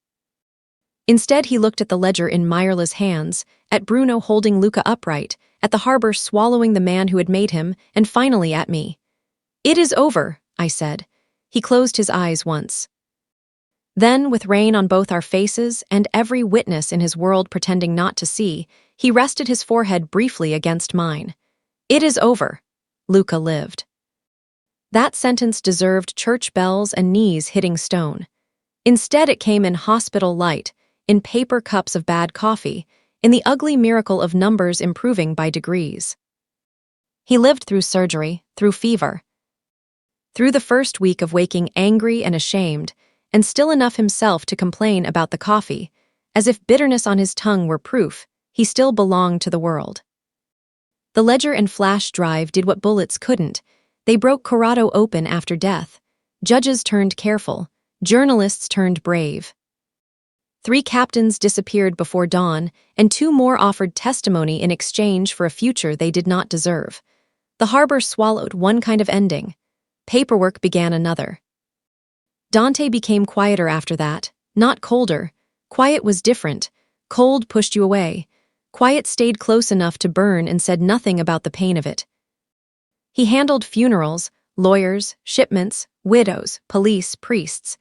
Instead he looked at the ledger in Myrla's hands, at Bruno holding Luca upright, at the harbor swallowing the man who had made him, and finally at me. It is over, I said. He closed his eyes once. Then, with rain on both our faces and every witness in his world pretending not to see, he rested his forehead briefly against mine. It is over. Luca lived. That sentence deserved church bells and knees hitting stone. Instead it came in hospital light, in paper cups of bad coffee, in the ugly miracle of numbers improving by degrees. He lived through surgery, through fever. Through the first week of waking angry and ashamed, and still enough himself to complain about the coffee, as if bitterness on his tongue were proof he still belonged to the world. The ledger and flash drive did what bullets couldn't. They broke Corrado open after death. Judges turned careful. Journalists turned brave. 3 captains disappeared before dawn, and 2 more offered testimony in exchange for a future they did not deserve. The harbor swallowed one kind of ending. Paperwork began another. Dante became quieter after that, not colder. Quiet was different. Cold pushed you away. Quiet stayed close enough to burn and said nothing about the pain of it. He handled funerals, lawyers, shipments, widows, police, priests.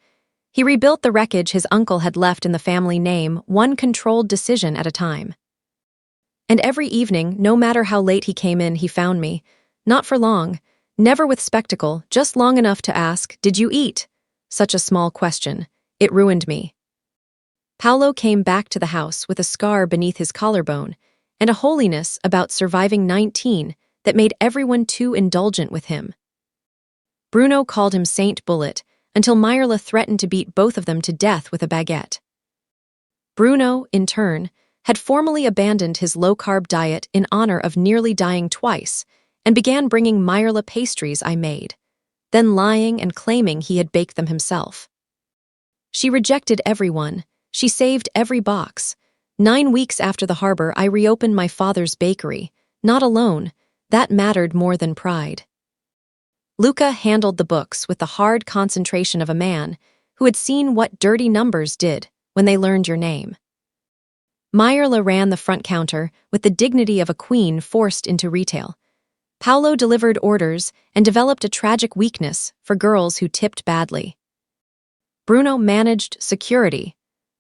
He rebuilt the wreckage his uncle had left in the family name, one controlled decision at a time. And every evening, no matter how late he came in, he found me. Not for long, never with spectacle, just long enough to ask, "Did you eat?" Such a small question. It ruined me. Paolo came back to the house with a scar beneath his collarbone and a holiness about surviving 19 that made everyone too indulgent with him. Bruno called him Saint Bullet until Myrla threatened to beat both of them to death with a baguette. Bruno, in turn, had formally abandoned his low-carb diet in honor of nearly dying twice and began bringing Myrla pastries I made, then lying and claiming he had baked them himself. She rejected everyone. She saved every box. 9 weeks after the harbor, I reopened my father's bakery. Not alone. That mattered more than pride. Luca handled the books with the hard concentration of a man who had seen what dirty numbers did when they learned your name. Myrla ran the front counter with the dignity of a queen forced into retail. Paolo delivered orders and developed a tragic weakness for girls who tipped badly. Bruno managed security,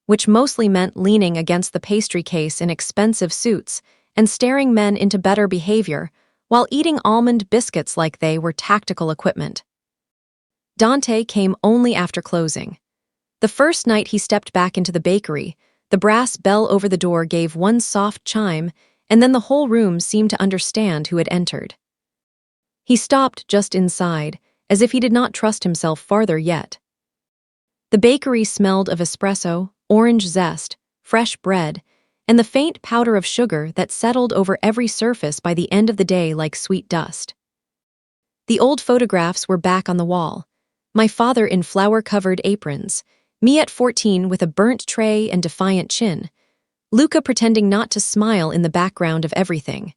which mostly meant leaning against the pastry case in expensive suits and staring men into better behavior while eating almond biscuits like they were tactical equipment. Dante came only after closing. The first night he stepped back into the bakery, the brass bell over the door gave one soft chime, and then the whole room seemed to understand who had entered. He stopped just inside, as if he did not trust himself farther yet. The bakery smelled of espresso, orange zest, fresh bread, and the faint powder of sugar that settled over every surface by the end of the day like sweet dust. The old photographs were back on the wall. My father in flour-covered aprons, me at 14 with a burnt tray and defiant chin, Luca pretending not to smile in the background of everything.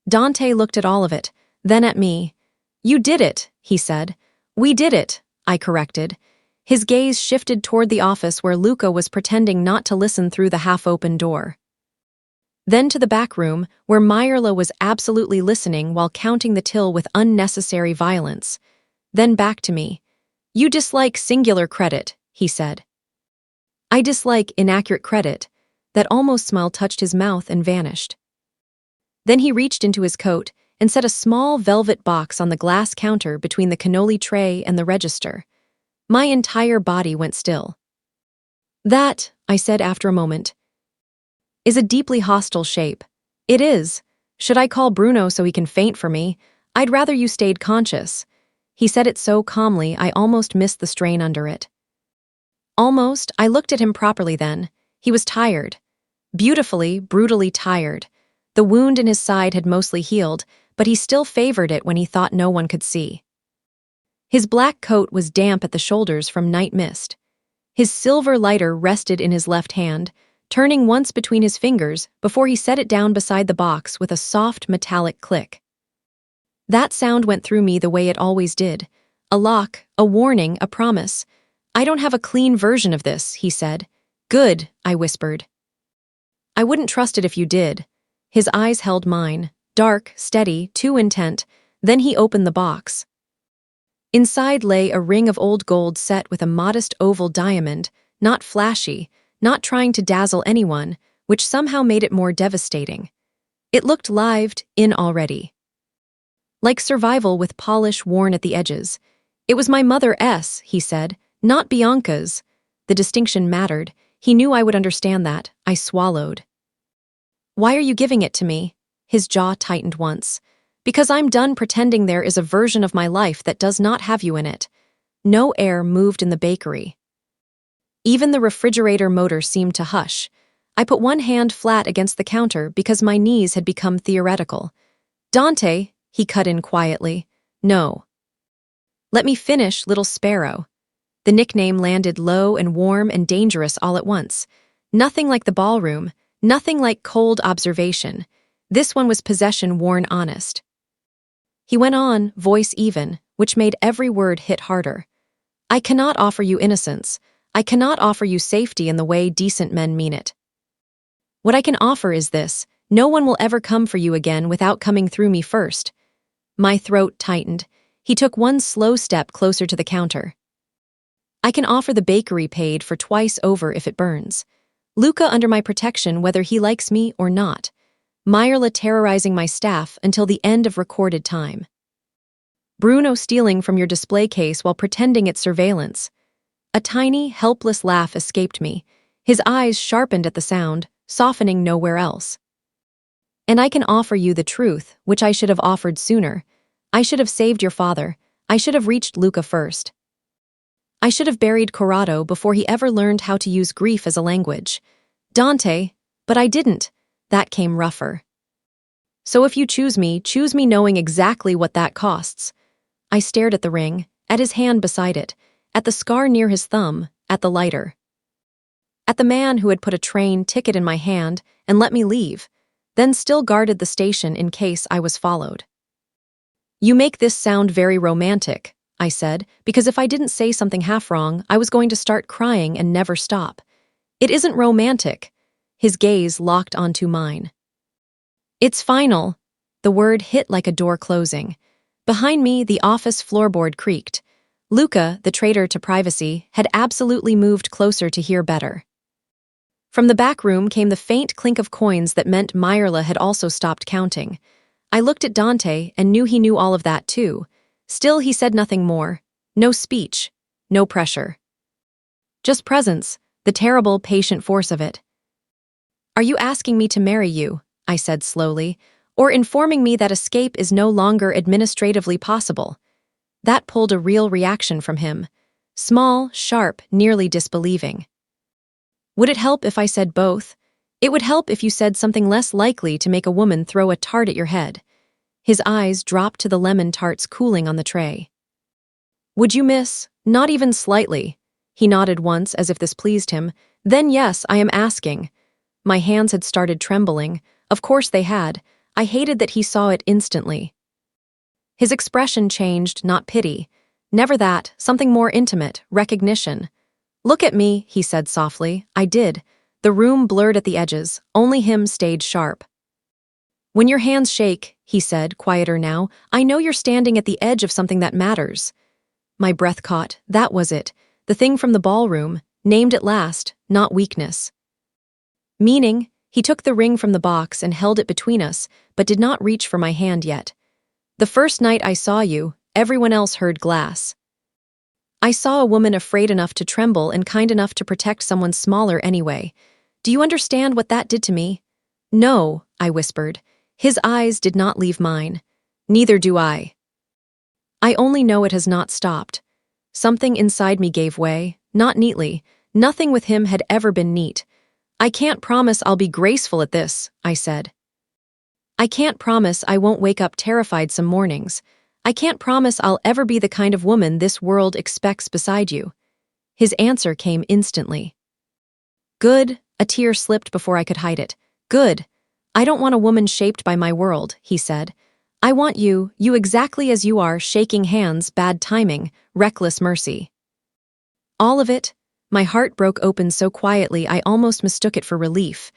Dante looked at all of it, then at me. "You did it," he said. "We did it," I corrected. His gaze shifted toward the office where Luca was pretending not to listen through the half-open door. Then to the back room, where Myrla was absolutely listening while counting the till with unnecessary violence. Then back to me. "You dislike singular credit," he said. "I dislike inaccurate credit." That almost smile touched his mouth and vanished. Then he reached into his coat and set a small velvet box on the glass counter between the cannoli tray and the register. My entire body went still. "That," I said after a moment, "is a deeply hostile shape." "It is. Should I call Bruno so he can faint for me? I'd rather you stayed conscious." He said it so calmly I almost missed the strain under it. Almost, I looked at him properly then. He was tired. Beautifully, brutally tired. The wound in his side had mostly healed, but he still favored it when he thought no one could see. His black coat was damp at the shoulders from night mist. His silver lighter rested in his left hand, turning once between his fingers before he set it down beside the box with a soft metallic click. That sound went through me the way it always did. A lock, a warning, a promise. "I don't have a clean version of this," he said. "Good," I whispered. "I wouldn't trust it if you did." His eyes held mine, dark, steady, too intent. Then he opened the box. Inside lay a ring of old gold set with a modest oval diamond, not flashy, not trying to dazzle anyone, which somehow made it more devastating. It looked lived in already. Like survival with polish worn at the edges. "It was my mother's," he said, "not Bianca's." The distinction mattered. He knew I would understand that. I swallowed. "Why are you giving it to me?" His jaw tightened once. "Because I'm done pretending there is a version of my life that does not have you in it." No air moved in the bakery. Even the refrigerator motor seemed to hush. I put one hand flat against the counter because my knees had become theoretical. "Dante," he cut in quietly. "No. Let me finish, little sparrow." The nickname landed low and warm and dangerous all at once. Nothing like the ballroom, nothing like cold observation. This one was possession worn honest. He went on, voice even, which made every word hit harder. "I cannot offer you innocence. I cannot offer you safety in the way decent men mean it. What I can offer is this: no one will ever come for you again without coming through me first." My throat tightened. He took one slow step closer to the counter. "I can offer the bakery paid for twice over if it burns. Luca under my protection whether he likes me or not. Myrla terrorizing my staff until the end of recorded time. Bruno stealing from your display case while pretending it's surveillance." A tiny, helpless laugh escaped me. His eyes sharpened at the sound, softening nowhere else. "And I can offer you the truth, which I should have offered sooner. I should have saved your father. I should have reached Luca first." I should have buried Corrado before he ever learned how to use grief as a language. Dante, but I didn't. That came rougher. So if you choose me knowing exactly what that costs. I stared at the ring, at his hand beside it, at the scar near his thumb, at the lighter. At the man who had put a train ticket in my hand and let me leave, then still guarded the station in case I was followed. You make this sound very romantic, I said, because if I didn't say something half wrong, I was going to start crying and never stop. It isn't romantic. His gaze locked onto mine. It's final. The word hit like a door closing. Behind me, the office floorboard creaked. Luca, the traitor to privacy, had absolutely moved closer to hear better. From the back room came the faint clink of coins that meant Myrla had also stopped counting. I looked at Dante and knew he knew all of that too. Still, he said nothing more. No speech. No pressure. Just presence, the terrible, patient force of it. Are you asking me to marry you? I said slowly, or informing me that escape is no longer administratively possible? That pulled a real reaction from him. Small, sharp, nearly disbelieving. Would it help if I said both? It would help if you said something less likely to make a woman throw a tart at your head. His eyes dropped to the lemon tarts cooling on the tray. Would you miss? Not even slightly. He nodded once as if this pleased him. Then yes, I am asking. My hands had started trembling. Of course they had. I hated that he saw it instantly. His expression changed, not pity. Never that, something more intimate, recognition. Look at me, he said softly. I did. The room blurred at the edges. Only him stayed sharp. When your hands shake, he said, quieter now, I know you're standing at the edge of something that matters. My breath caught. That was it. The thing from the ballroom, named at last, not weakness. Meaning, he took the ring from the box and held it between us, but did not reach for my hand yet. The first night I saw you, everyone else heard glass. I saw a woman afraid enough to tremble and kind enough to protect someone smaller anyway. Do you understand what that did to me? No, I whispered. His eyes did not leave mine. Neither do I. I only know it has not stopped. Something inside me gave way, not neatly. Nothing with him had ever been neat. I can't promise I'll be graceful at this, I said. I can't promise I won't wake up terrified some mornings. I can't promise I'll ever be the kind of woman this world expects beside you. His answer came instantly. Good, a tear slipped before I could hide it. Good. I don't want a woman shaped by my world, he said. I want you exactly as you are, shaking hands, bad timing, reckless mercy. All of it? My heart broke open so quietly I almost mistook it for relief.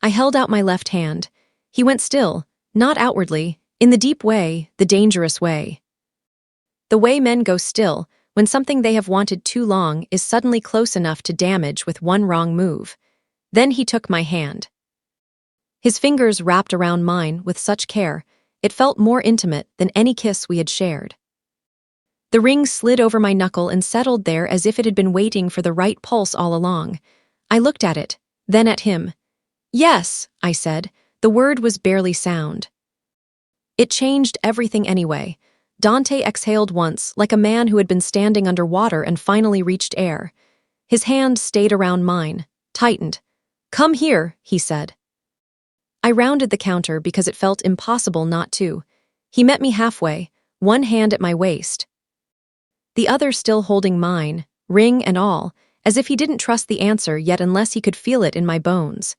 I held out my left hand. He went still, not outwardly, in the deep way, the dangerous way. The way men go still, when something they have wanted too long is suddenly close enough to damage with one wrong move. Then he took my hand. His fingers wrapped around mine with such care, it felt more intimate than any kiss we had shared. The ring slid over my knuckle and settled there as if it had been waiting for the right pulse all along. I looked at it, then at him. Yes, I said. The word was barely sound. It changed everything anyway. Dante exhaled once, like a man who had been standing under water and finally reached air. His hand stayed around mine, tightened. Come here, he said. I rounded the counter because it felt impossible not to. He met me halfway, one hand at my waist, the other still holding mine, ring and all, as if he didn't trust the answer yet unless he could feel it in my bones.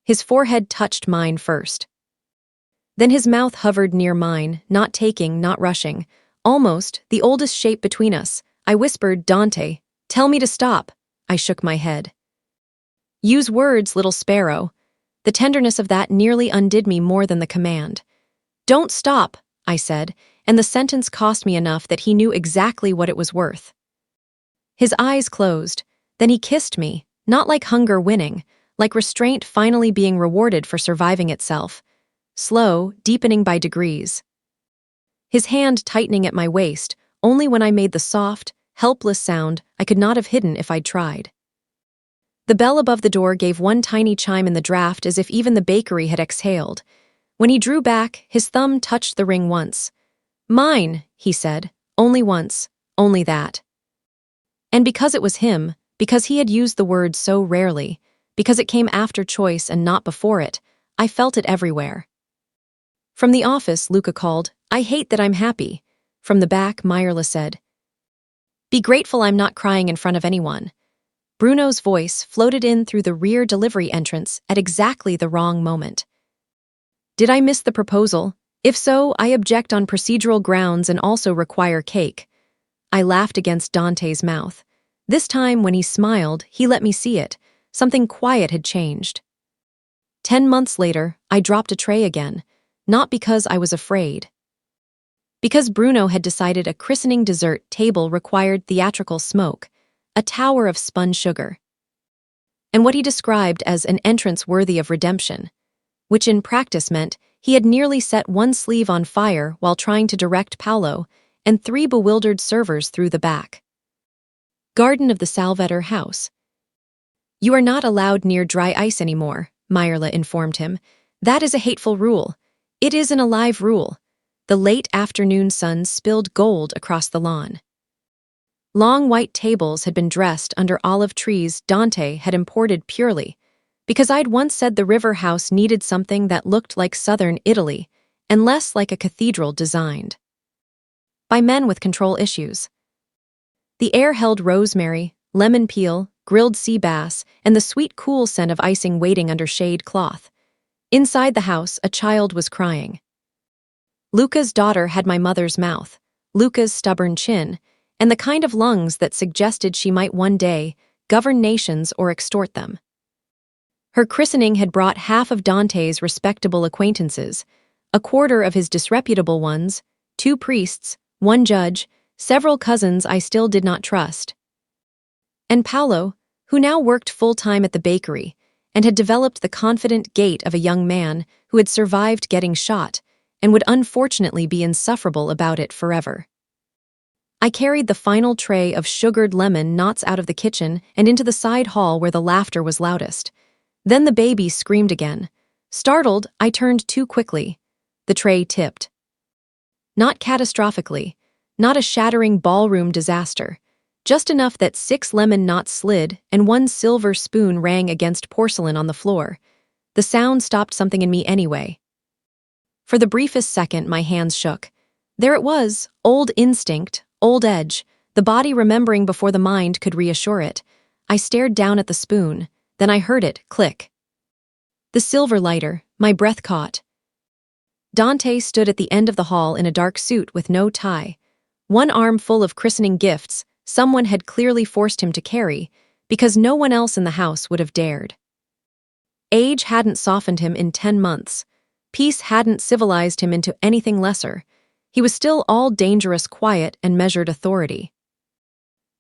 His forehead touched mine first. Then his mouth hovered near mine, not taking, not rushing. Almost, the oldest shape between us. I whispered, Dante, tell me to stop. I shook my head. Use words, little sparrow. The tenderness of that nearly undid me more than the command. Don't stop, I said, and the sentence cost me enough that he knew exactly what it was worth. His eyes closed. Then he kissed me, not like hunger winning, like restraint finally being rewarded for surviving itself. Slow, deepening by degrees. His hand tightening at my waist, only when I made the soft, helpless sound I could not have hidden if I'd tried. The bell above the door gave one tiny chime in the draft as if even the bakery had exhaled. When he drew back, his thumb touched the ring once. Mine, he said, only once, only that. And because it was him, because he had used the word so rarely, because it came after choice and not before it, I felt it everywhere. From the office, Luca called, "I hate that I'm happy." From the back, Myrla said, "Be grateful I'm not crying in front of anyone." Bruno's voice floated in through the rear delivery entrance at exactly the wrong moment. Did I miss the proposal? If so, I object on procedural grounds and also require cake. I laughed against Dante's mouth. This time, when he smiled, he let me see it. Something quiet had changed. 10 months later, I dropped a tray again, not because I was afraid. Because Bruno had decided a christening dessert table required theatrical smoke, a tower of spun sugar, and what he described as an entrance worthy of redemption, which in practice meant he had nearly set one sleeve on fire while trying to direct Paolo and 3 bewildered servers through the back. Garden of the Salvetter house. "You are not allowed near dry ice anymore," Myrla informed him. "That is a hateful rule. It is an alive rule." The late afternoon sun spilled gold across the lawn. Long white tables had been dressed under olive trees Dante had imported purely, because I'd once said the river house needed something that looked like southern Italy and less like a cathedral designed by men with control issues. The air held rosemary, lemon peel, grilled sea bass, and the sweet cool scent of icing waiting under shade cloth. Inside the house, a child was crying. Luca's daughter had my mother's mouth, Luca's stubborn chin, and the kind of lungs that suggested she might one day govern nations or extort them. Her christening had brought half of Dante's respectable acquaintances, a quarter of his disreputable ones, 2 priests, 1 judge, several cousins I still did not trust. And Paolo, who now worked full-time at the bakery and had developed the confident gait of a young man who had survived getting shot and would unfortunately be insufferable about it forever. I carried the final tray of sugared lemon knots out of the kitchen and into the side hall where the laughter was loudest. Then the baby screamed again. Startled, I turned too quickly. The tray tipped. Not catastrophically, not a shattering ballroom disaster, just enough that 6 lemon knots slid and 1 silver spoon rang against porcelain on the floor. The sound stopped something in me anyway. For the briefest second, my hands shook. There it was, old instinct, old edge, the body remembering before the mind could reassure it. I stared down at the spoon, then I heard it click. The silver lighter, my breath caught. Dante stood at the end of the hall in a dark suit with no tie, one arm full of christening gifts someone had clearly forced him to carry, because no one else in the house would have dared. Age hadn't softened him in 10 months. Peace hadn't civilized him into anything lesser. He was still all dangerous quiet and measured authority.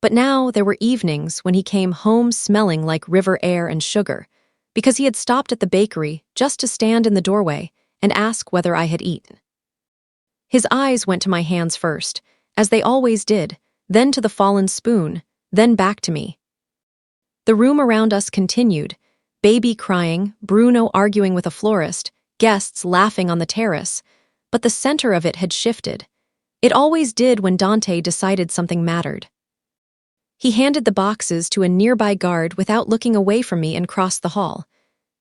But now there were evenings when he came home smelling like river air and sugar, because he had stopped at the bakery just to stand in the doorway and ask whether I had eaten. His eyes went to my hands first, as they always did, then to the fallen spoon, then back to me. The room around us continued, baby crying, Bruno arguing with a florist, guests laughing on the terrace, but the center of it had shifted. It always did when Dante decided something mattered. He handed the boxes to a nearby guard without looking away from me and crossed the hall.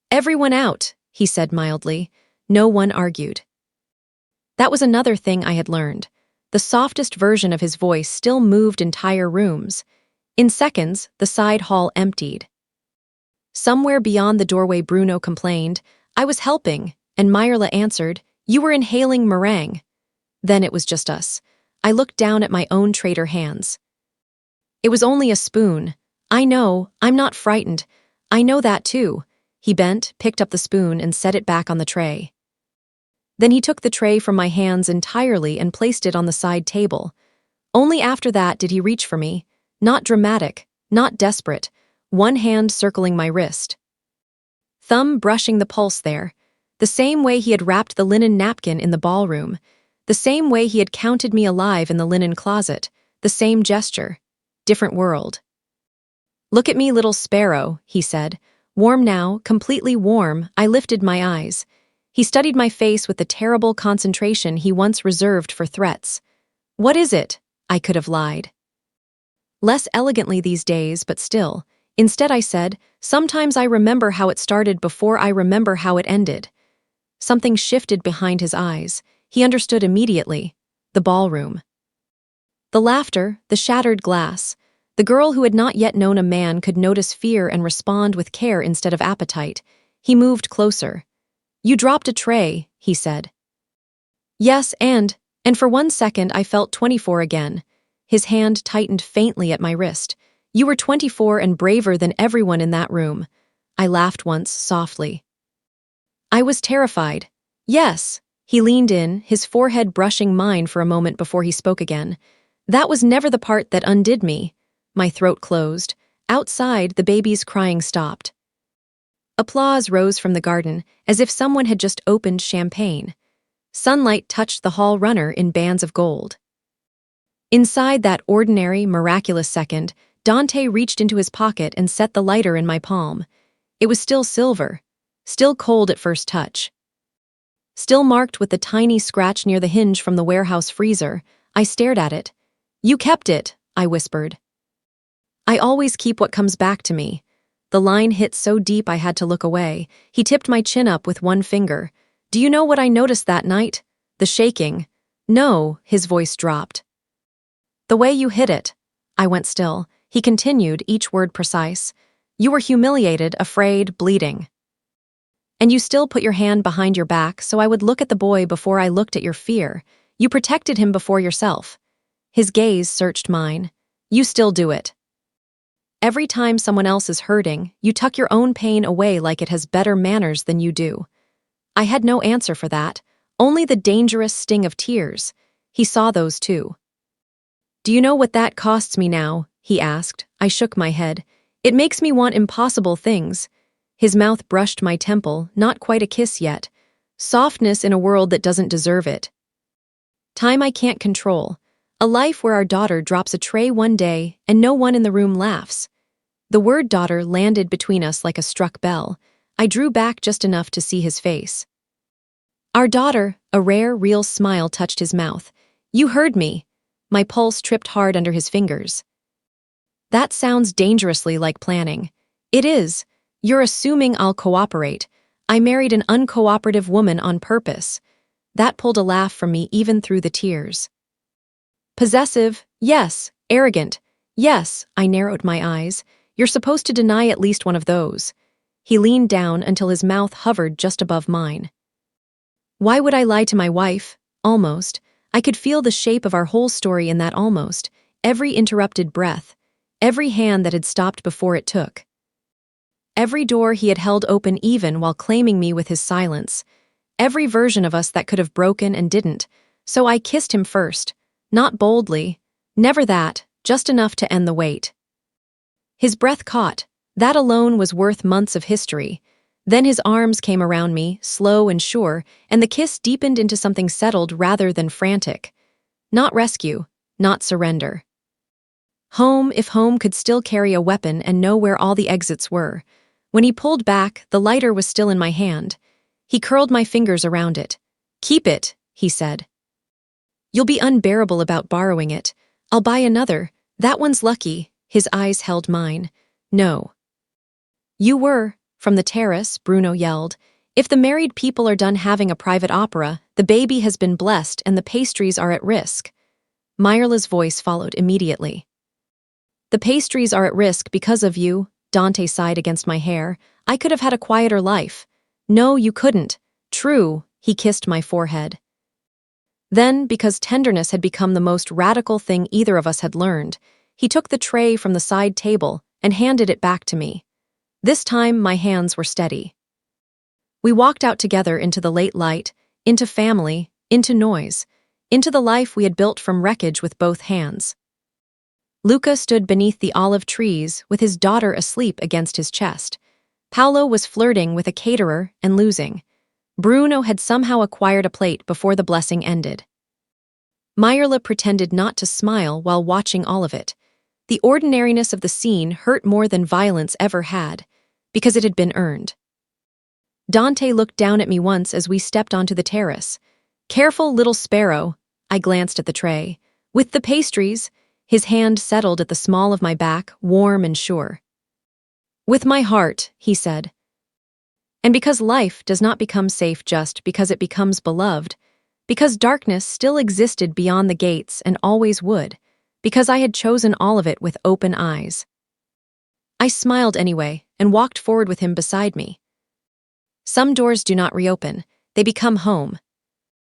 "Everyone out," he said mildly. No one argued. That was another thing I had learned. The softest version of his voice still moved entire rooms. In seconds, the side hall emptied. Somewhere beyond the doorway, Bruno complained, "I was helping," and Myrla answered, "You were inhaling meringue." Then it was just us. I looked down at my own traitor hands. "It was only a spoon. I know, I'm not frightened. I know that too." He bent, picked up the spoon, and set it back on the tray. Then he took the tray from my hands entirely and placed it on the side table. Only after that did he reach for me, not dramatic, not desperate, one hand circling my wrist, thumb brushing the pulse there, the same way he had wrapped the linen napkin in the ballroom, the same way he had counted me alive in the linen closet, the same gesture. Different world. "Look at me, little sparrow," he said. Warm now, completely warm, I lifted my eyes. He studied my face with the terrible concentration he once reserved for threats. "What is it?" I could have lied. Less elegantly these days, but still. Instead I said, "Sometimes I remember how it started before I remember how it ended." Something shifted behind his eyes. He understood immediately. The ballroom. The laughter, the shattered glass. The girl who had not yet known a man could notice fear and respond with care instead of appetite. He moved closer. "You dropped a tray," he said. "Yes, and for 1 second I felt 24 again." His hand tightened faintly at my wrist. "You were 24 and braver than everyone in that room." I laughed once, softly. "I was terrified." "Yes." He leaned in, his forehead brushing mine for a moment before he spoke again. "That was never the part that undid me." My throat closed. Outside, the baby's crying stopped. Applause rose from the garden, as if someone had just opened champagne. Sunlight touched the hall runner in bands of gold. Inside that ordinary, miraculous second, Dante reached into his pocket and set the lighter in my palm. It was still silver, still cold at first touch. Still marked with the tiny scratch near the hinge from the warehouse freezer. I stared at it. "You kept it," I whispered. "I always keep what comes back to me." The line hit so deep I had to look away. He tipped my chin up with one finger. "Do you know what I noticed that night? The shaking." "No," his voice dropped. "The way you hit it." I went still. He continued, each word precise. "You were humiliated, afraid, bleeding. And you still put your hand behind your back so I would look at the boy before I looked at your fear. You protected him before yourself." His gaze searched mine. "You still do it. Every time someone else is hurting, you tuck your own pain away like it has better manners than you do." I had no answer for that, only the dangerous sting of tears. He saw those too. "Do you know what that costs me now?" he asked. I shook my head. "It makes me want impossible things." His mouth brushed my temple, not quite a kiss yet. Softness in a world that doesn't deserve it. Time I can't control. A life where our daughter drops a tray one day and no one in the room laughs. The word daughter landed between us like a struck bell. I drew back just enough to see his face. "Our daughter," a rare, real smile touched his mouth. "You heard me." My pulse tripped hard under his fingers. "That sounds dangerously like planning." "It is. You're assuming I'll cooperate. I married an uncooperative woman on purpose." That pulled a laugh from me even through the tears. "Possessive, yes. Arrogant, yes." I narrowed my eyes. "You're supposed to deny at least one of those." He leaned down until his mouth hovered just above mine. "Why would I lie to my wife?" Almost. I could feel the shape of our whole story in that almost. Every interrupted breath. Every hand that had stopped before it took. Every door he had held open even while claiming me with his silence. Every version of us that could have broken and didn't. So I kissed him first. Not boldly. Never that, just enough to end the wait. His breath caught. That alone was worth months of history. Then his arms came around me, slow and sure, and the kiss deepened into something settled rather than frantic. Not rescue, not surrender. Home, if home could still carry a weapon and know where all the exits were. When he pulled back, the lighter was still in my hand. He curled my fingers around it. "Keep it," he said. "You'll be unbearable about borrowing it. I'll buy another. That one's lucky." His eyes held mine. "No." "You were." From the terrace, Bruno yelled. "If the married people are done having a private opera, the baby has been blessed and the pastries are at risk." Myrla's voice followed immediately. "The pastries are at risk because of you." Dante sighed against my hair. "I could have had a quieter life." "No, you couldn't." "True." He kissed my forehead. Then, because tenderness had become the most radical thing either of us had learned, he took the tray from the side table and handed it back to me. This time, my hands were steady. We walked out together into the late light, into family, into noise, into the life we had built from wreckage with both hands. Luca stood beneath the olive trees with his daughter asleep against his chest. Paolo was flirting with a caterer and losing. Bruno had somehow acquired a plate before the blessing ended. Myrla pretended not to smile while watching all of it. The ordinariness of the scene hurt more than violence ever had, because it had been earned. Dante looked down at me once as we stepped onto the terrace. "Careful, little sparrow." I glanced at the tray. "With the pastries." His hand settled at the small of my back, warm and sure. "With my heart," he said. And because life does not become safe just because it becomes beloved, because darkness still existed beyond the gates and always would, because I had chosen all of it with open eyes. I smiled anyway and walked forward with him beside me. Some doors do not reopen, they become home,